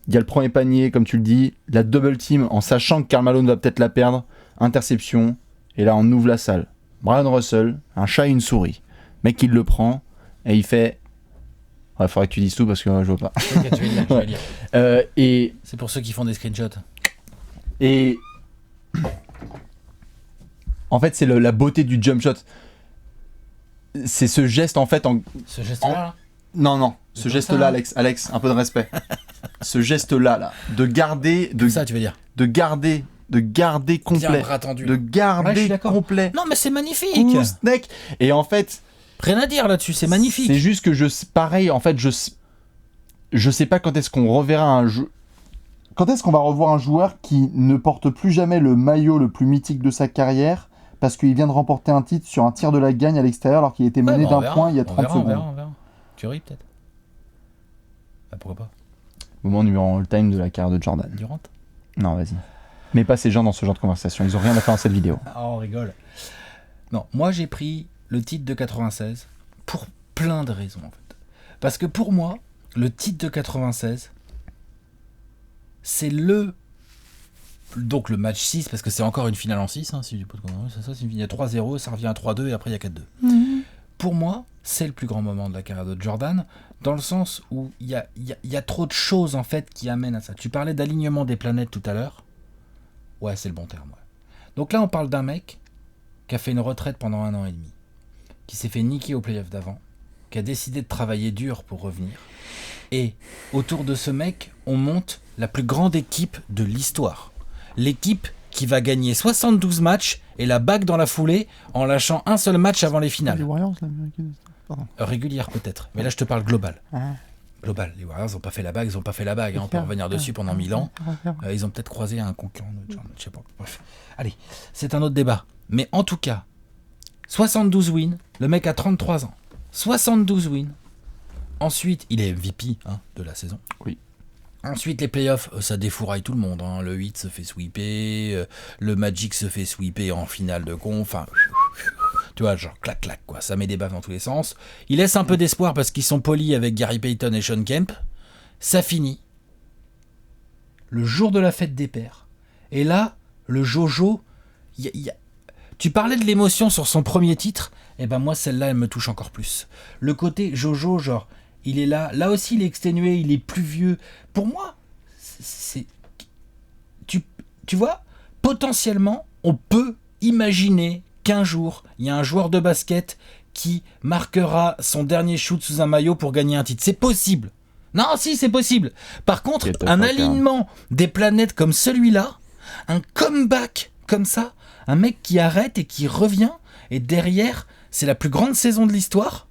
Il y a le premier panier, comme tu le dis, la double team en sachant que Karl Malone va peut-être la perdre. Interception. Et là, on ouvre la salle. Brian Russell, un chat et une souris. Mec, il le prend et il fait... Ouais, faudrait que tu dises tout parce que je vois pas. Okay, je vais lire. Et... C'est pour ceux qui font des screenshots. Et... En fait, c'est la beauté du jump shot. C'est ce geste, en fait... Ce geste-là Non. Ce geste-là, Alex, un peu de respect. Ce geste-là, de garder... ça, tu veux dire. De garder complet. Bien bras tendu. De garder complet. Non, mais c'est magnifique. Neck. Et en fait... Rien à dire là-dessus, c'est magnifique. C'est juste que pareil, en fait, je sais pas quand est-ce qu'on reverra un jeu... Quand est-ce qu'on va revoir un joueur qui ne porte plus jamais le maillot le plus mythique de sa carrière parce qu'il vient de remporter un titre sur un tir de la gagne à l'extérieur alors qu'il était mené d'un point il y a 30 secondes. On verra. Curry peut-être. Bah, pourquoi pas. Moment numéro all-time de la carrière de Jordan. Durant. Non, vas-y. Mets pas ces gens dans ce genre de conversation. Ils ont rien à faire dans cette vidéo. Ah, on rigole. Non, moi j'ai pris le titre de 96 pour plein de raisons en fait. Parce que pour moi, le titre de 96, c'est donc le match 6, parce que c'est encore une finale en 6, hein, si je dis pas de conneries, c'est ça, il y a 3-0, ça revient à 3-2 et après il y a 4-2. Pour moi, c'est le plus grand moment de la carrière de Jordan, dans le sens où il y a trop de choses en fait qui amènent à ça. Tu parlais d'alignement des planètes tout à l'heure. Ouais, c'est le bon terme. Ouais. Donc là, on parle d'un mec qui a fait une retraite pendant 1 an et demi, qui s'est fait niquer au playoff d'avant, qui a décidé de travailler dur pour revenir. Et autour de ce mec, on monte la plus grande équipe de l'histoire. L'équipe qui va gagner 72 matchs et la bague dans la foulée en lâchant un seul match avant les finales. Les Warriors, là, régulière peut-être, mais là je te parle global. Global, les Warriors n'ont pas fait la bague, on peut revenir dessus pendant 1000 ans. Ils ont peut-être croisé un concurrent de Jordan, je sais pas. Bref. Allez, c'est un autre débat. Mais en tout cas, 72 wins, le mec a 33 ans. 72 wins. Ensuite, il est MVP de la saison. Oui. Ensuite, les playoffs, ça défouraille tout le monde. Le 8 se fait sweeper, le Magic se fait sweeper en finale de conf. Enfin, tu vois, genre clac, quoi. Ça met des baffes dans tous les sens. Il laisse un peu d'espoir parce qu'ils sont polis avec Gary Payton et Sean Kemp. Ça finit. Le jour de la fête des pères. Et là, le Jojo, tu parlais de l'émotion sur son premier titre. Et ben moi, celle-là, elle me touche encore plus. Le côté Jojo, genre... Il est là. Là aussi, il est exténué, il est plus vieux. Pour moi, tu vois, potentiellement, on peut imaginer qu'un jour, il y a un joueur de basket qui marquera son dernier shoot sous un maillot pour gagner un titre. C'est possible. Non, si, c'est possible. Par contre, un alignement des planètes comme celui-là, un comeback comme ça, un mec qui arrête et qui revient, et derrière, c'est la plus grande saison de l'histoire.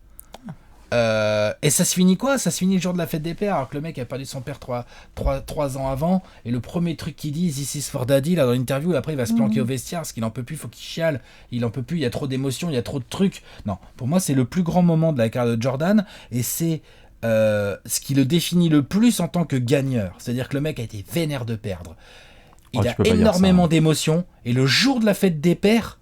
Et ça se finit quoi? Ça se finit le jour de la fête des pères, alors que le mec a perdu son père 3 ans avant, et le premier truc qu'il dit, This is for daddy, là dans l'interview, après il va se planquer au vestiaire parce qu'il en peut plus, faut qu'il chiale, il en peut plus, il y a trop d'émotions, il y a trop de trucs. Non, pour moi c'est le plus grand moment de la carrière de Jordan, et c'est ce qui le définit le plus en tant que gagneur. C'est-à-dire que le mec a été vénère de perdre. Il a énormément d'émotions, et le jour de la fête des pères,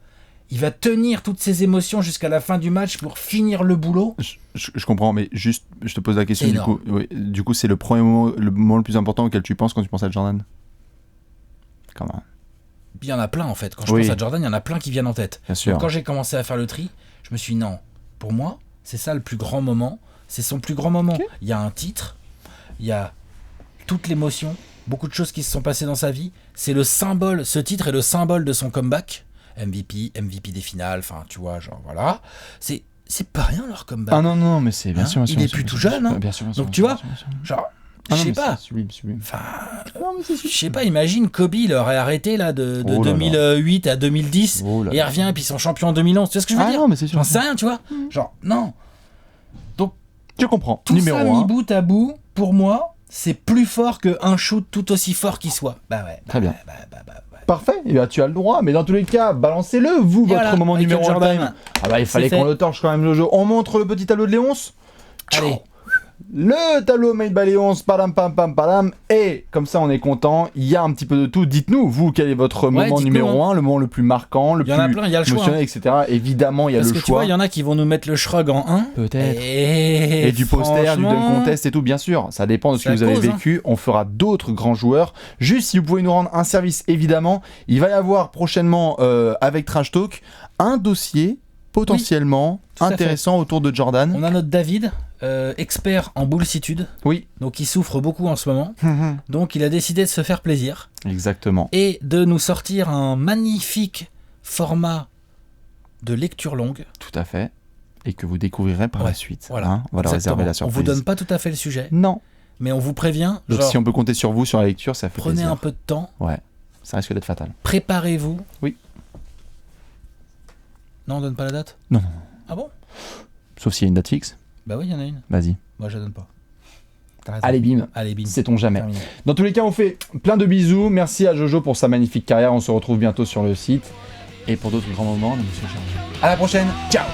il va tenir toutes ses émotions jusqu'à la fin du match pour finir le boulot. Je comprends, mais juste, je te pose la question du coup. Oui, du coup, c'est le moment le plus important auquel tu penses quand tu penses à Jordan. Quand même. Il y en a plein en fait. Quand je pense à Jordan, il y en a plein qui viennent en tête. Bien sûr. Donc, quand j'ai commencé à faire le tri, je me suis dit non. Pour moi, c'est ça le plus grand moment. C'est son plus grand moment. Il y a un titre, il y a toute l'émotion, beaucoup de choses qui se sont passées dans sa vie. C'est le symbole, ce titre est le symbole de son comeback. MVP des finales, enfin tu vois, genre voilà. C'est pas rien leur comeback. Ah non, mais c'est bien sûr. Il est plus tout jeune. Bien sûr. Donc tu vois, genre, je sais pas. Sublime. Enfin, je sais pas, imagine Kobe, il aurait arrêté là de 2008 à 2010 et il revient et puis ils sont champions en 2011. Tu vois ce que je veux dire? Non, mais c'est sûr. J'en sais rien, tu vois. Genre, non. Donc, je comprends. Tout Numéro ça 1. mis bout à bout, pour moi, c'est plus fort qu'un shoot tout aussi fort qu'il soit. Bah ouais. Très bien. Parfait, et tu as le droit, mais dans tous les cas, balancez-le, vous, et votre voilà, moment numéro 1 time. Ah bah il fallait qu'on le torche quand même le jeu. On montre le petit tableau de Léonce. Allez. Le tableau made by Léonce, padam pam pam padam, et comme ça on est content, il y a un petit peu de tout. Dites-nous, vous, quel est votre moment numéro 1, le moment le plus marquant, le plus émotionnel, etc. Évidemment, il y a le choix. Parce que tu vois, il y en a qui vont nous mettre le shrug en 1. Peut-être. Et du poster, du dunk contest et tout, bien sûr. Ça dépend de ce que vous avez vécu. On fera d'autres grands joueurs. Juste, si vous pouvez nous rendre un service, évidemment, il va y avoir prochainement, avec Trash Talk, un dossier potentiellement intéressant autour de Jordan. On a notre David, expert en bullsitude. Oui. Donc il souffre beaucoup en ce moment. Donc il a décidé de se faire plaisir. Exactement. Et de nous sortir un magnifique format de lecture longue. Tout à fait. Et que vous découvrirez par la suite. Voilà. Hein, on va leur réserver la surprise. On vous donne pas tout à fait le sujet. Non. Mais on vous prévient. Donc si on peut compter sur vous sur la lecture, ça fait plaisir. Prenez un peu de temps. Ouais. Ça risque d'être fatal. Préparez-vous. Oui. Non, on donne pas la date? Non. Ah bon? Sauf s'il y a une date fixe. Bah oui, il y en a une. Vas-y. Moi, je la donne pas. Allez bim. Sait-on jamais. Terminé. Dans tous les cas, on fait plein de bisous. Merci à Jojo pour sa magnifique carrière. On se retrouve bientôt sur le site. Et pour d'autres grands moments, Monsieur Charles. À la prochaine. Ciao.